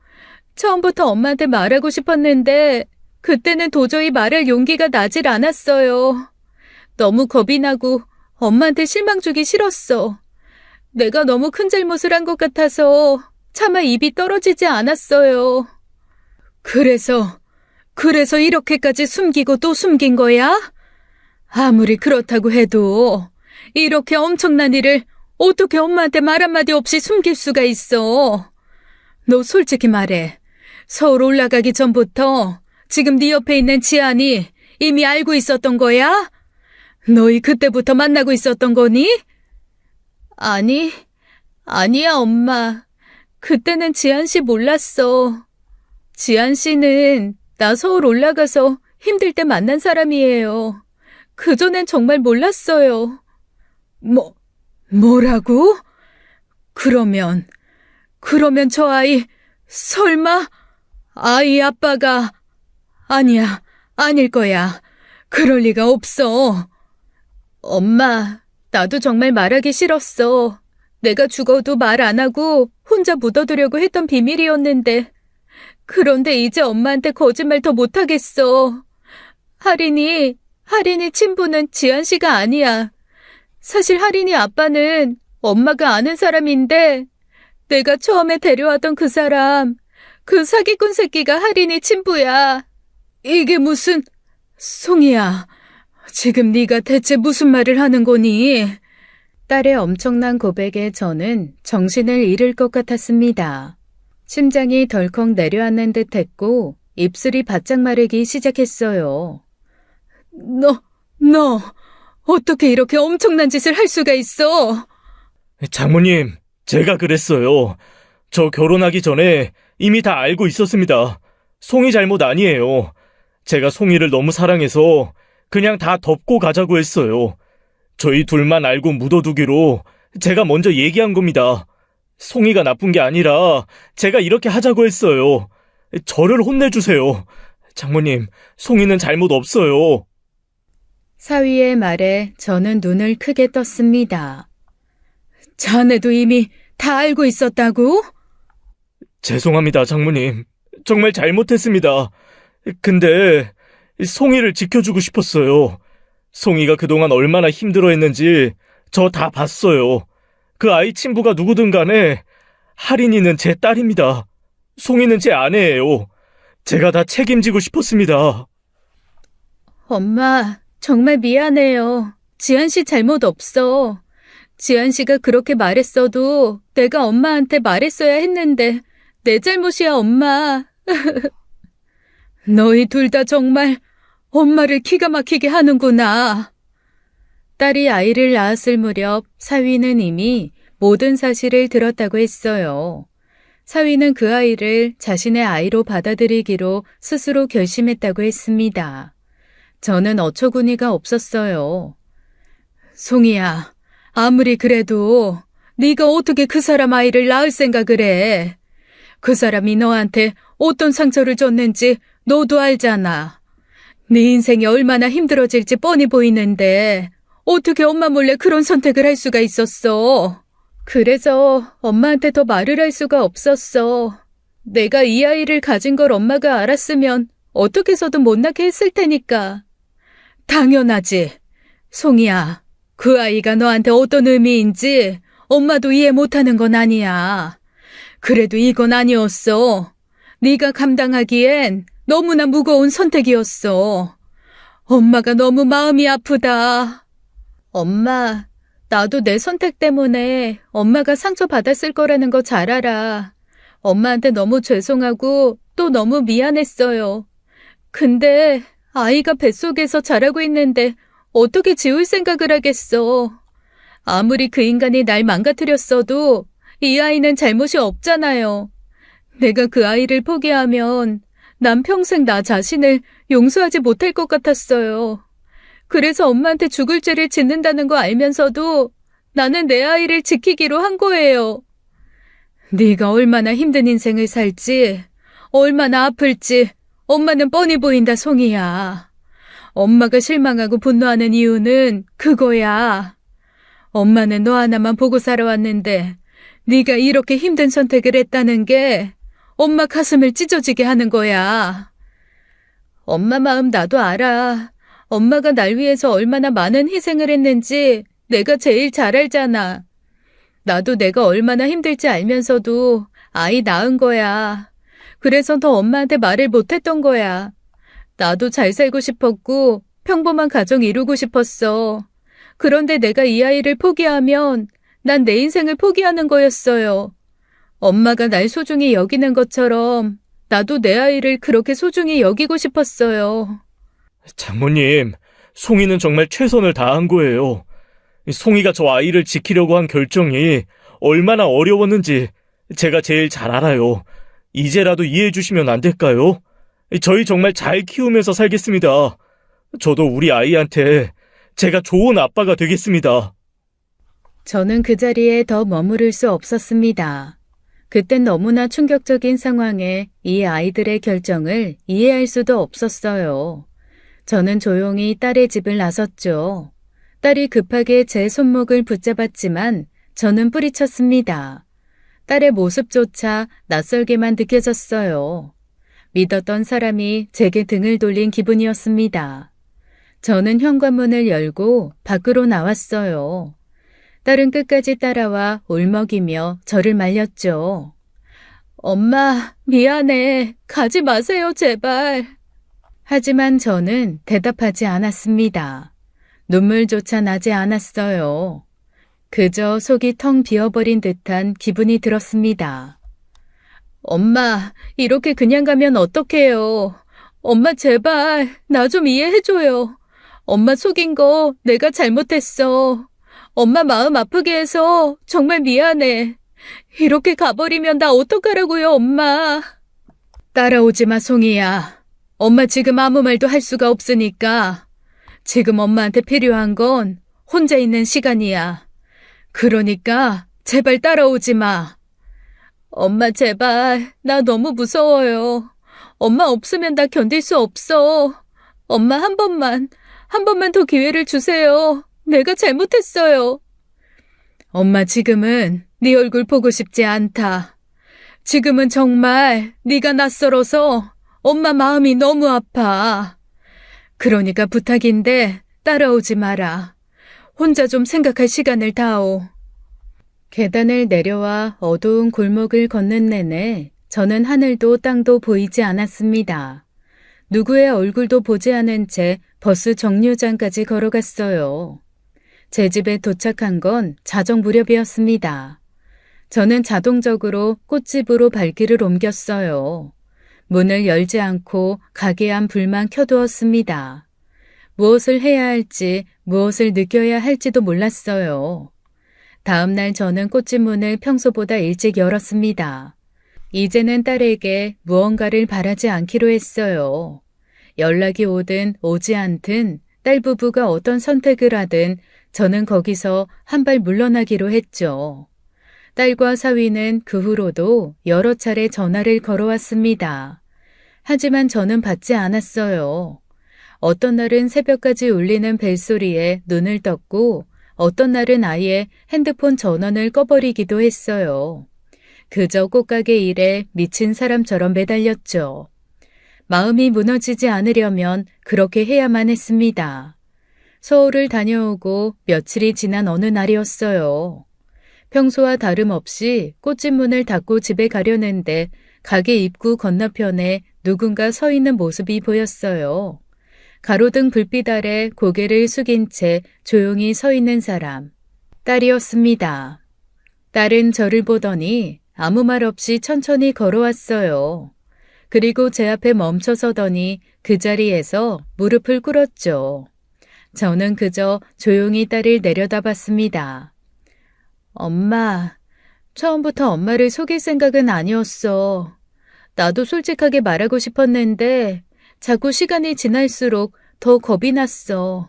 Speaker 1: 처음부터 엄마한테 말하고 싶었는데 그때는 도저히 말할 용기가 나질 않았어요. 너무 겁이 나고 엄마한테 실망 주기 싫었어. 내가 너무 큰 잘못을 한 것 같아서 차마 입이 떨어지지 않았어요. 그래서 이렇게까지 숨기고 또 숨긴 거야? 아무리 그렇다고 해도 이렇게 엄청난 일을 어떻게 엄마한테 말 한마디 없이 숨길 수가 있어? 너 솔직히 말해. 서울 올라가기 전부터 지금 네 옆에 있는 지안이 이미 알고 있었던 거야? 너희 그때부터 만나고 있었던 거니? 아니야, 엄마. 그때는 지안 씨 몰랐어. 지안 씨는 나 서울 올라가서 힘들 때 만난 사람이에요. 그전엔 정말 몰랐어요. 뭐라고? 그러면 저 아이 설마 아이 아빠가... 아니야, 아닐 거야. 그럴 리가 없어. 엄마, 나도 정말 말하기 싫었어. 내가 죽어도 말 안 하고 혼자 묻어두려고 했던 비밀이었는데. 그런데 이제 엄마한테 거짓말 더 못하겠어. 하린이 친부는 지안 씨가 아니야. 사실 하린이 아빠는 엄마가 아는 사람인데 내가 처음에 데려왔던 그 사람, 그 사기꾼 새끼가 하린이 친부야. 이게 무슨... 송이야, 지금 네가 대체 무슨 말을 하는 거니? 딸의 엄청난 고백에 저는 정신을 잃을 것 같았습니다. 심장이 덜컥 내려앉는 듯 했고 입술이 바짝 마르기 시작했어요. 너 어떻게 이렇게 엄청난 짓을 할 수가 있어?
Speaker 2: 장모님, 제가 그랬어요. 저 결혼하기 전에 이미 다 알고 있었습니다. 송이 잘못 아니에요. 제가 송이를 너무 사랑해서 그냥 다 덮고 가자고 했어요. 저희 둘만 알고 묻어두기로 제가 먼저 얘기한 겁니다. 송이가 나쁜 게 아니라 제가 이렇게 하자고 했어요. 저를 혼내주세요. 장모님, 송이는 잘못 없어요.
Speaker 1: 사위의 말에 저는 눈을 크게 떴습니다. 자네도 이미 다 알고 있었다고?
Speaker 2: 죄송합니다, 장모님. 정말 잘못했습니다. 근데 송이를 지켜주고 싶었어요. 송이가 그동안 얼마나 힘들어했는지 저 다 봤어요. 그 아이 친부가 누구든 간에 할인이는 제 딸입니다. 송이는 제 아내예요. 제가 다 책임지고 싶었습니다.
Speaker 1: 엄마, 정말 미안해요. 지한 씨 잘못 없어. 지한 씨가 그렇게 말했어도 내가 엄마한테 말했어야 했는데 내 잘못이야, 엄마. 너희 둘 다 정말 엄마를 기가 막히게 하는구나. 딸이 아이를 낳았을 무렵 사위는 이미 모든 사실을 들었다고 했어요. 사위는 그 아이를 자신의 아이로 받아들이기로 스스로 결심했다고 했습니다. 저는 어처구니가 없었어요. 송이야, 아무리 그래도 네가 어떻게 그 사람 아이를 낳을 생각을 해? 그 사람이 너한테 어떤 상처를 줬는지 너도 알잖아. 네 인생이 얼마나 힘들어질지 뻔히 보이는데 어떻게 엄마 몰래 그런 선택을 할 수가 있었어? 그래서 엄마한테 더 말을 할 수가 없었어. 내가 이 아이를 가진 걸 엄마가 알았으면 어떻게 해서든 못 낳게 했을 테니까. 당연하지. 송이야, 그 아이가 너한테 어떤 의미인지 엄마도 이해 못하는 건 아니야. 그래도 이건 아니었어. 네가 감당하기엔 너무나 무거운 선택이었어. 엄마가 너무 마음이 아프다. 엄마, 나도 내 선택 때문에 엄마가 상처받았을 거라는 거 잘 알아. 엄마한테 너무 죄송하고 또 너무 미안했어요. 근데 아이가 뱃속에서 자라고 있는데 어떻게 지울 생각을 하겠어. 아무리 그 인간이 날 망가뜨렸어도 이 아이는 잘못이 없잖아요. 내가 그 아이를 포기하면 난 평생 나 자신을 용서하지 못할 것 같았어요. 그래서 엄마한테 죽을 죄를 짓는다는 거 알면서도 나는 내 아이를 지키기로 한 거예요. 네가 얼마나 힘든 인생을 살지, 얼마나 아플지 엄마는 뻔히 보인다, 송이야. 엄마가 실망하고 분노하는 이유는 그거야. 엄마는 너 하나만 보고 살아왔는데 네가 이렇게 힘든 선택을 했다는 게 엄마 가슴을 찢어지게 하는 거야. 엄마 마음 나도 알아. 엄마가 날 위해서 얼마나 많은 희생을 했는지 내가 제일 잘 알잖아. 나도 내가 얼마나 힘들지 알면서도 아이 낳은 거야. 그래서 더 엄마한테 말을 못했던 거야. 나도 잘 살고 싶었고 평범한 가정 이루고 싶었어. 그런데 내가 이 아이를 포기하면 난 내 인생을 포기하는 거였어요. 엄마가 날 소중히 여기는 것처럼 나도 내 아이를 그렇게 소중히 여기고 싶었어요.
Speaker 2: 장모님, 송이는 정말 최선을 다한 거예요. 송이가 저 아이를 지키려고 한 결정이 얼마나 어려웠는지 제가 제일 잘 알아요. 이제라도 이해해 주시면 안 될까요? 저희 정말 잘 키우면서 살겠습니다. 저도 우리 아이한테 제가 좋은 아빠가 되겠습니다.
Speaker 1: 저는 그 자리에 더 머무를 수 없었습니다. 그땐 너무나 충격적인 상황에 이 아이들의 결정을 이해할 수도 없었어요. 저는 조용히 딸의 집을 나섰죠. 딸이 급하게 제 손목을 붙잡았지만 저는 뿌리쳤습니다. 딸의 모습조차 낯설게만 느껴졌어요. 믿었던 사람이 제게 등을 돌린 기분이었습니다. 저는 현관문을 열고 밖으로 나왔어요. 딸은 끝까지 따라와 울먹이며 저를 말렸죠. 엄마, 미안해. 가지 마세요, 제발. 하지만 저는 대답하지 않았습니다. 눈물조차 나지 않았어요. 그저 속이 텅 비어버린 듯한 기분이 들었습니다. 엄마, 이렇게 그냥 가면 어떡해요. 엄마 제발 나 좀 이해해줘요. 엄마 속인 거 내가 잘못했어. 엄마 마음 아프게 해서 정말 미안해. 이렇게 가버리면 나 어떡하라고요, 엄마. 따라오지 마, 송이야. 엄마 지금 아무 말도 할 수가 없으니까 지금 엄마한테 필요한 건 혼자 있는 시간이야. 그러니까 제발 따라오지 마. 엄마 제발, 나 너무 무서워요. 엄마 없으면 나 견딜 수 없어. 엄마 한 번만 더 기회를 주세요. 내가 잘못했어요. 엄마 지금은 네 얼굴 보고 싶지 않다. 지금은 정말 네가 낯설어서 엄마 마음이 너무 아파. 그러니까 부탁인데 따라오지 마라. 혼자 좀 생각할 시간을 다오. 계단을 내려와 어두운 골목을 걷는 내내 저는 하늘도 땅도 보이지 않았습니다. 누구의 얼굴도 보지 않은 채 버스 정류장까지 걸어갔어요. 제 집에 도착한 건 자정 무렵이었습니다. 저는 자동적으로 꽃집으로 발길을 옮겼어요. 문을 열지 않고 가게 안 불만 켜두었습니다. 무엇을 해야 할지, 무엇을 느껴야 할지도 몰랐어요. 다음 날 저는 꽃집 문을 평소보다 일찍 열었습니다. 이제는 딸에게 무언가를 바라지 않기로 했어요. 연락이 오든 오지 않든 딸 부부가 어떤 선택을 하든 저는 거기서 한 발 물러나기로 했죠. 딸과 사위는 그 후로도 여러 차례 전화를 걸어왔습니다. 하지만 저는 받지 않았어요. 어떤 날은 새벽까지 울리는 벨소리에 눈을 떴고 어떤 날은 아예 핸드폰 전원을 꺼버리기도 했어요. 그저 꽃가게 일에 미친 사람처럼 매달렸죠. 마음이 무너지지 않으려면 그렇게 해야만 했습니다. 서울을 다녀오고 며칠이 지난 어느 날이었어요. 평소와 다름없이 꽃집 문을 닫고 집에 가려는데 가게 입구 건너편에 누군가 서 있는 모습이 보였어요. 가로등 불빛 아래 고개를 숙인 채 조용히 서 있는 사람. 딸이었습니다. 딸은 저를 보더니 아무 말 없이 천천히 걸어왔어요. 그리고 제 앞에 멈춰서더니 그 자리에서 무릎을 꿇었죠. 저는 그저 조용히 딸을 내려다봤습니다. 엄마, 처음부터 엄마를 속일 생각은 아니었어. 나도 솔직하게 말하고 싶었는데 자꾸 시간이 지날수록 더 겁이 났어.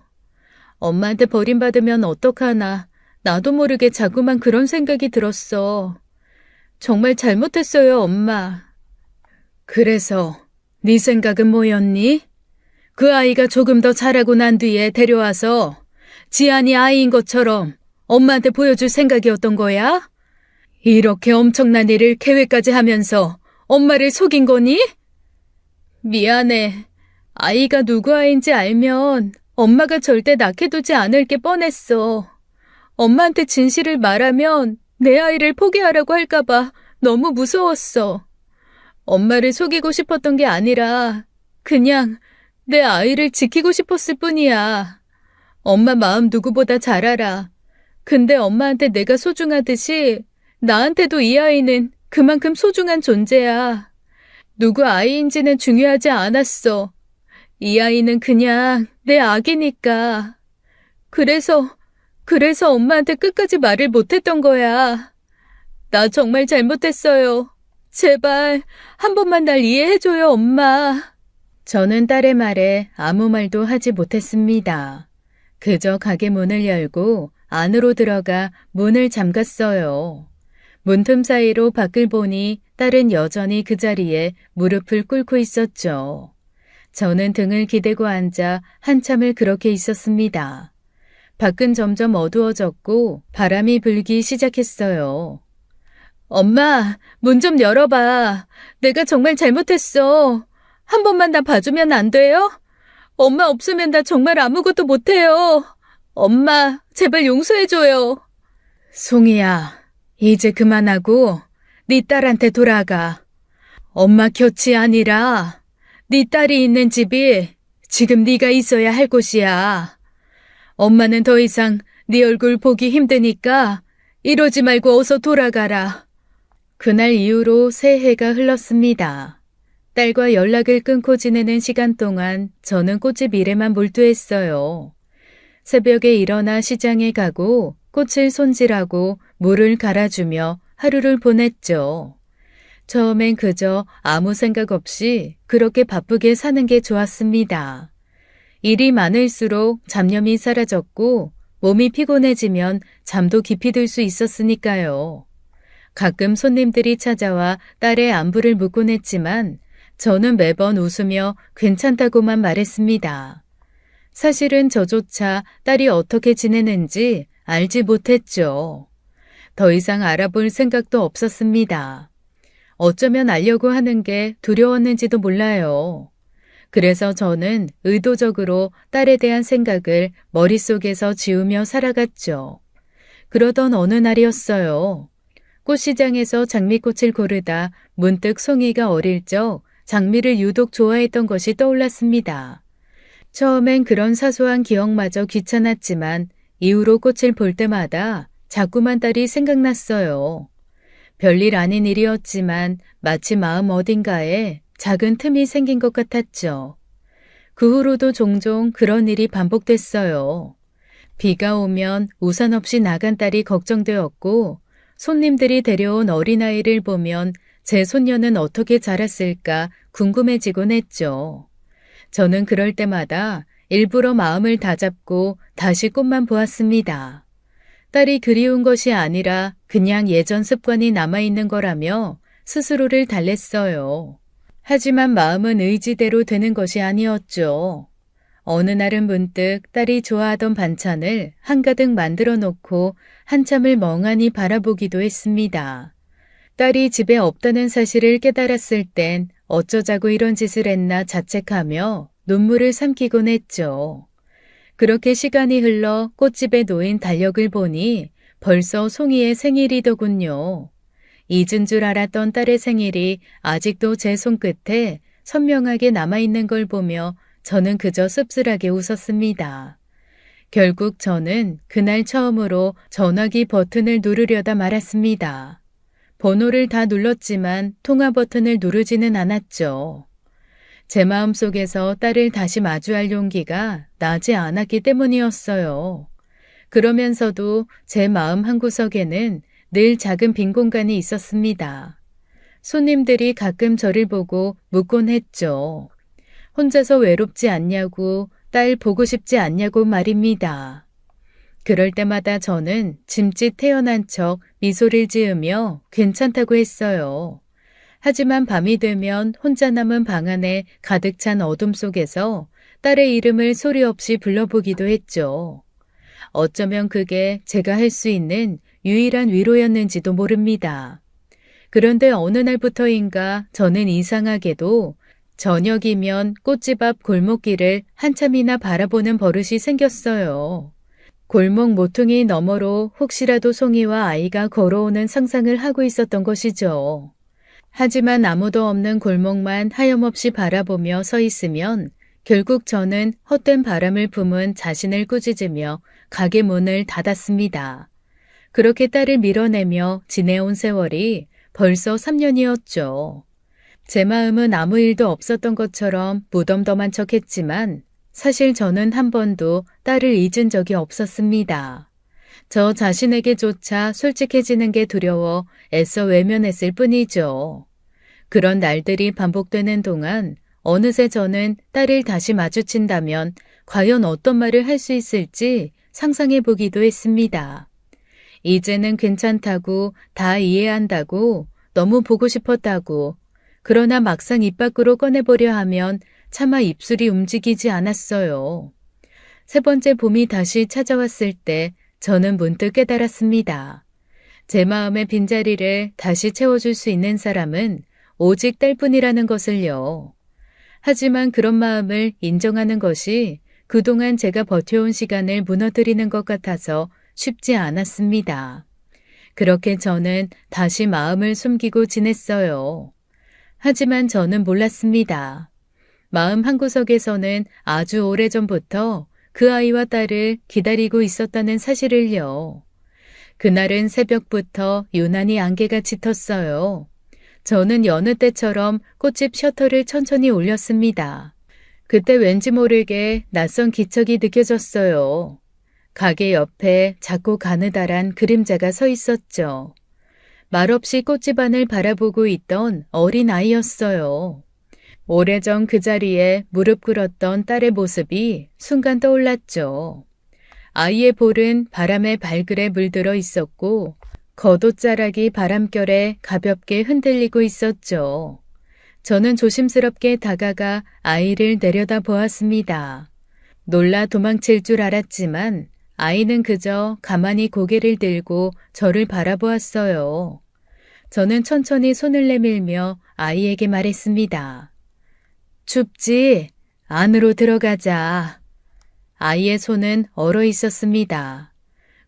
Speaker 1: 엄마한테 버림받으면 어떡하나. 나도 모르게 자꾸만 그런 생각이 들었어. 정말 잘못했어요, 엄마. 그래서 네 생각은 뭐였니? 그 아이가 조금 더 자라고 난 뒤에 데려와서 지안이 아이인 것처럼 엄마한테 보여줄 생각이었던 거야? 이렇게 엄청난 일을 계획까지 하면서 엄마를 속인 거니? 미안해. 아이가 누구 아이인지 알면 엄마가 절대 낳게두지 않을 게 뻔했어. 엄마한테 진실을 말하면 내 아이를 포기하라고 할까봐 너무 무서웠어. 엄마를 속이고 싶었던 게 아니라 그냥 내 아이를 지키고 싶었을 뿐이야. 엄마 마음 누구보다 잘 알아. 근데 엄마한테 내가 소중하듯이 나한테도 이 아이는 그만큼 소중한 존재야. 누구 아이인지는 중요하지 않았어. 이 아이는 그냥 내 아기니까. 그래서 엄마한테 끝까지 말을 못했던 거야. 나 정말 잘못했어요. 제발 한 번만 날 이해해줘요, 엄마. 저는 딸의 말에 아무 말도 하지 못했습니다. 그저 가게 문을 열고 안으로 들어가 문을 잠갔어요. 문틈 사이로 밖을 보니 딸은 여전히 그 자리에 무릎을 꿇고 있었죠. 저는 등을 기대고 앉아 한참을 그렇게 있었습니다. 밖은 점점 어두워졌고 바람이 불기 시작했어요. 엄마, 문 좀 열어봐. 내가 정말 잘못했어. 한 번만 나 봐주면 안 돼요? 엄마 없으면 나 정말 아무것도 못해요. 엄마, 제발 용서해줘요. 송이야, 이제 그만하고 네 딸한테 돌아가. 엄마 곁이 아니라 네 딸이 있는 집이 지금 네가 있어야 할 곳이야. 엄마는 더 이상 네 얼굴 보기 힘드니까 이러지 말고 어서 돌아가라. 그날 이후로 새해가 흘렀습니다. 딸과 연락을 끊고 지내는 시간 동안 저는 꽃집 일에만 몰두했어요. 새벽에 일어나 시장에 가고 꽃을 손질하고 물을 갈아주며 하루를 보냈죠. 처음엔 그저 아무 생각 없이 그렇게 바쁘게 사는 게 좋았습니다. 일이 많을수록 잡념이 사라졌고 몸이 피곤해지면 잠도 깊이 들 수 있었으니까요. 가끔 손님들이 찾아와 딸의 안부를 묻곤 했지만 저는 매번 웃으며 괜찮다고만 말했습니다. 사실은 저조차 딸이 어떻게 지내는지 알지 못했죠. 더 이상 알아볼 생각도 없었습니다. 어쩌면 알려고 하는 게 두려웠는지도 몰라요. 그래서 저는 의도적으로 딸에 대한 생각을 머릿속에서 지우며 살아갔죠. 그러던 어느 날이었어요. 꽃시장에서 장미꽃을 고르다 문득 송이가 어릴 적 장미를 유독 좋아했던 것이 떠올랐습니다. 처음엔 그런 사소한 기억마저 귀찮았지만 이후로 꽃을 볼 때마다 자꾸만 딸이 생각났어요. 별일 아닌 일이었지만 마치 마음 어딘가에 작은 틈이 생긴 것 같았죠. 그 후로도 종종 그런 일이 반복됐어요. 비가 오면 우산 없이 나간 딸이 걱정되었고 손님들이 데려온 어린아이를 보면 제 손녀는 어떻게 자랐을까 궁금해지곤 했죠. 저는 그럴 때마다 일부러 마음을 다잡고 다시 꽃만 보았습니다. 딸이 그리운 것이 아니라 그냥 예전 습관이 남아있는 거라며 스스로를 달랬어요. 하지만 마음은 의지대로 되는 것이 아니었죠. 어느 날은 문득 딸이 좋아하던 반찬을 한가득 만들어 놓고 한참을 멍하니 바라보기도 했습니다. 딸이 집에 없다는 사실을 깨달았을 땐 어쩌자고 이런 짓을 했나 자책하며 눈물을 삼키곤 했죠. 그렇게 시간이 흘러 꽃집에 놓인 달력을 보니 벌써 송이의 생일이더군요. 잊은 줄 알았던 딸의 생일이 아직도 제 손끝에 선명하게 남아있는 걸 보며 저는 그저 씁쓸하게 웃었습니다. 결국 저는 그날 처음으로 전화기 버튼을 누르려다 말았습니다. 번호를 다 눌렀지만 통화 버튼을 누르지는 않았죠. 제 마음속에서 딸을 다시 마주할 용기가 나지 않았기 때문이었어요. 그러면서도 제 마음 한구석에는 늘 작은 빈 공간이 있었습니다. 손님들이 가끔 저를 보고 묻곤 했죠. 혼자서 외롭지 않냐고, 딸 보고 싶지 않냐고 말입니다. 그럴 때마다 저는 짐짓 태어난 척 미소를 지으며 괜찮다고 했어요. 하지만 밤이 되면 혼자 남은 방 안에 가득 찬 어둠 속에서 딸의 이름을 소리 없이 불러보기도 했죠. 어쩌면 그게 제가 할 수 있는 유일한 위로였는지도 모릅니다. 그런데 어느 날부터인가 저는 이상하게도 저녁이면 꽃집 앞 골목길을 한참이나 바라보는 버릇이 생겼어요. 골목 모퉁이 너머로 혹시라도 송이와 아이가 걸어오는 상상을 하고 있었던 것이죠. 하지만 아무도 없는 골목만 하염없이 바라보며 서 있으면 결국 저는 헛된 바람을 품은 자신을 꾸짖으며 가게 문을 닫았습니다. 그렇게 딸을 밀어내며 지내온 세월이 벌써 3년이었죠. 제 마음은 아무 일도 없었던 것처럼 무덤덤한 척했지만 사실 저는 한 번도 딸을 잊은 적이 없었습니다. 저 자신에게조차 솔직해지는 게 두려워 애써 외면했을 뿐이죠. 그런 날들이 반복되는 동안 어느새 저는 딸을 다시 마주친다면 과연 어떤 말을 할 수 있을지 상상해 보기도 했습니다. 이제는 괜찮다고, 다 이해한다고, 너무 보고 싶었다고, 그러나 막상 입 밖으로 꺼내보려 하면 차마 입술이 움직이지 않았어요. 세 번째 봄이 다시 찾아왔을 때 저는 문득 깨달았습니다. 제 마음의 빈자리를 다시 채워줄 수 있는 사람은 오직 딸뿐이라는 것을요. 하지만 그런 마음을 인정하는 것이 그동안 제가 버텨온 시간을 무너뜨리는 것 같아서 쉽지 않았습니다. 그렇게 저는 다시 마음을 숨기고 지냈어요. 하지만 저는 몰랐습니다. 마음 한구석에서는 아주 오래전부터 그 아이와 딸을 기다리고 있었다는 사실을요. 그날은 새벽부터 유난히 안개가 짙었어요. 저는 여느 때처럼 꽃집 셔터를 천천히 올렸습니다. 그때 왠지 모르게 낯선 기척이 느껴졌어요. 가게 옆에 작고 가느다란 그림자가 서 있었죠. 말없이 꽃집 안을 바라보고 있던 어린 아이였어요. 오래전 그 자리에 무릎 꿇었던 딸의 모습이 순간 떠올랐죠. 아이의 볼은 바람에 발그레 물들어 있었고 겉옷자락이 바람결에 가볍게 흔들리고 있었죠. 저는 조심스럽게 다가가 아이를 내려다 보았습니다. 놀라 도망칠 줄 알았지만 아이는 그저 가만히 고개를 들고 저를 바라보았어요. 저는 천천히 손을 내밀며 아이에게 말했습니다. 춥지? 안으로 들어가자. 아이의 손은 얼어 있었습니다.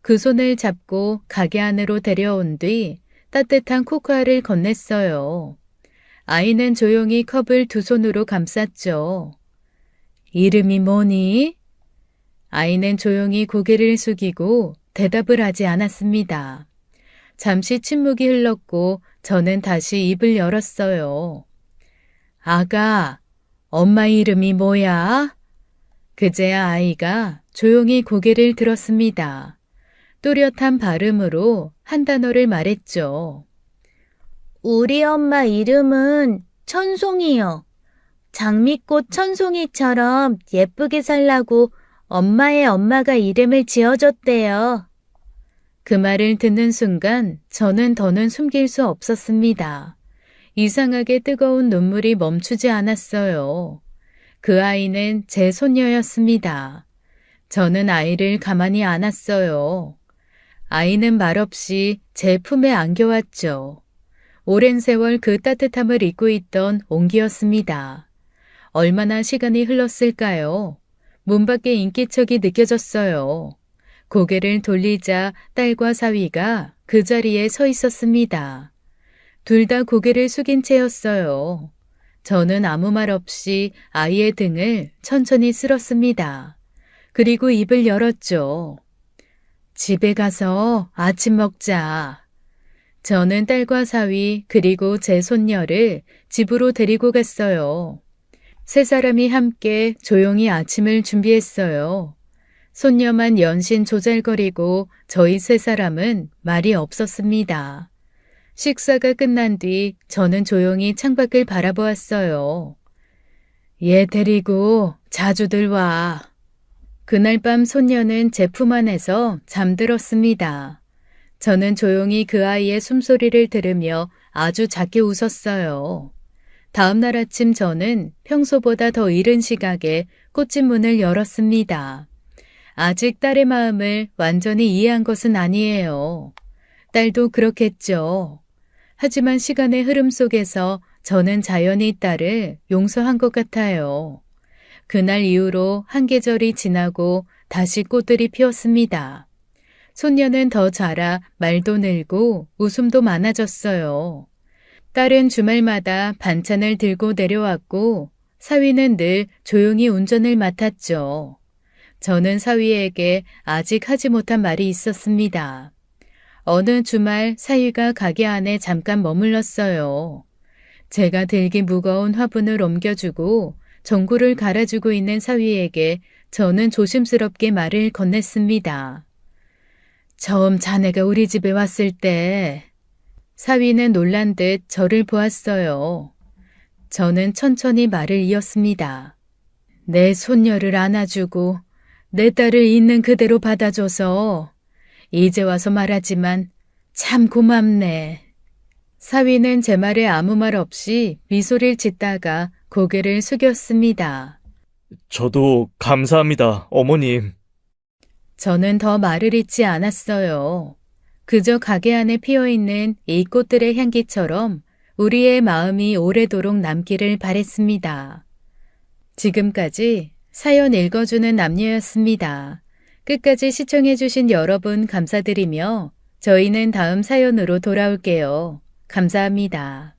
Speaker 1: 그 손을 잡고 가게 안으로 데려온 뒤 따뜻한 코코아를 건넸어요. 아이는 조용히 컵을 두 손으로 감쌌죠. 이름이 뭐니? 아이는 조용히 고개를 숙이고 대답을 하지 않았습니다. 잠시 침묵이 흘렀고 저는 다시 입을 열었어요. 아가, 엄마 이름이 뭐야? 그제야 아이가 조용히 고개를 들었습니다. 또렷한 발음으로 한 단어를 말했죠. 우리 엄마 이름은 천송이요. 장미꽃 천송이처럼 예쁘게 살라고 엄마의 엄마가 이름을 지어줬대요. 그 말을 듣는 순간 저는 더는 숨길 수 없었습니다. 이상하게 뜨거운 눈물이 멈추지 않았어요. 그 아이는 제 손녀였습니다. 저는 아이를 가만히 안았어요. 아이는 말없이 제 품에 안겨왔죠. 오랜 세월 그 따뜻함을 잊고 있던 온기였습니다. 얼마나 시간이 흘렀을까요? 문 밖에 인기척이 느껴졌어요. 고개를 돌리자 딸과 사위가 그 자리에 서 있었습니다. 둘 다 고개를 숙인 채였어요. 저는 아무 말 없이 아이의 등을 천천히 쓸었습니다. 그리고 입을 열었죠. 집에 가서 아침 먹자. 저는 딸과 사위 그리고 제 손녀를 집으로 데리고 갔어요. 세 사람이 함께 조용히 아침을 준비했어요. 손녀만 연신 조잘거리고 저희 세 사람은 말이 없었습니다. 식사가 끝난 뒤 저는 조용히 창밖을 바라보았어요. 얘 데리고 자주들 와. 그날 밤 손녀는 제 품 안에서 잠들었습니다. 저는 조용히 그 아이의 숨소리를 들으며 아주 작게 웃었어요. 다음 날 아침 저는 평소보다 더 이른 시각에 꽃집 문을 열었습니다. 아직 딸의 마음을 완전히 이해한 것은 아니에요. 딸도 그렇겠죠. 하지만 시간의 흐름 속에서 저는 자연히 딸을 용서한 것 같아요. 그날 이후로 한 계절이 지나고 다시 꽃들이 피었습니다. 손녀는 더 자라 말도 늘고 웃음도 많아졌어요. 딸은 주말마다 반찬을 들고 내려왔고 사위는 늘 조용히 운전을 맡았죠. 저는 사위에게 아직 하지 못한 말이 있었습니다. 어느 주말 사위가 가게 안에 잠깐 머물렀어요. 제가 들기 무거운 화분을 옮겨주고 전구를 갈아주고 있는 사위에게 저는 조심스럽게 말을 건넸습니다. 처음 자네가 우리 집에 왔을 때 사위는 놀란 듯 저를 보았어요. 저는 천천히 말을 이었습니다. 내 손녀를 안아주고 내 딸을 있는 그대로 받아줘서 이제 와서 말하지만 참 고맙네. 사위는 제 말에 아무 말 없이 미소를 짓다가 고개를 숙였습니다.
Speaker 2: 저도 감사합니다, 어머님.
Speaker 1: 저는 더 말을 잇지 않았어요. 그저 가게 안에 피어있는 이 꽃들의 향기처럼 우리의 마음이 오래도록 남기를 바랬습니다. 지금까지 사연 읽어주는 남녀였습니다. 끝까지 시청해주신 여러분 감사드리며 저희는 다음 사연으로 돌아올게요. 감사합니다.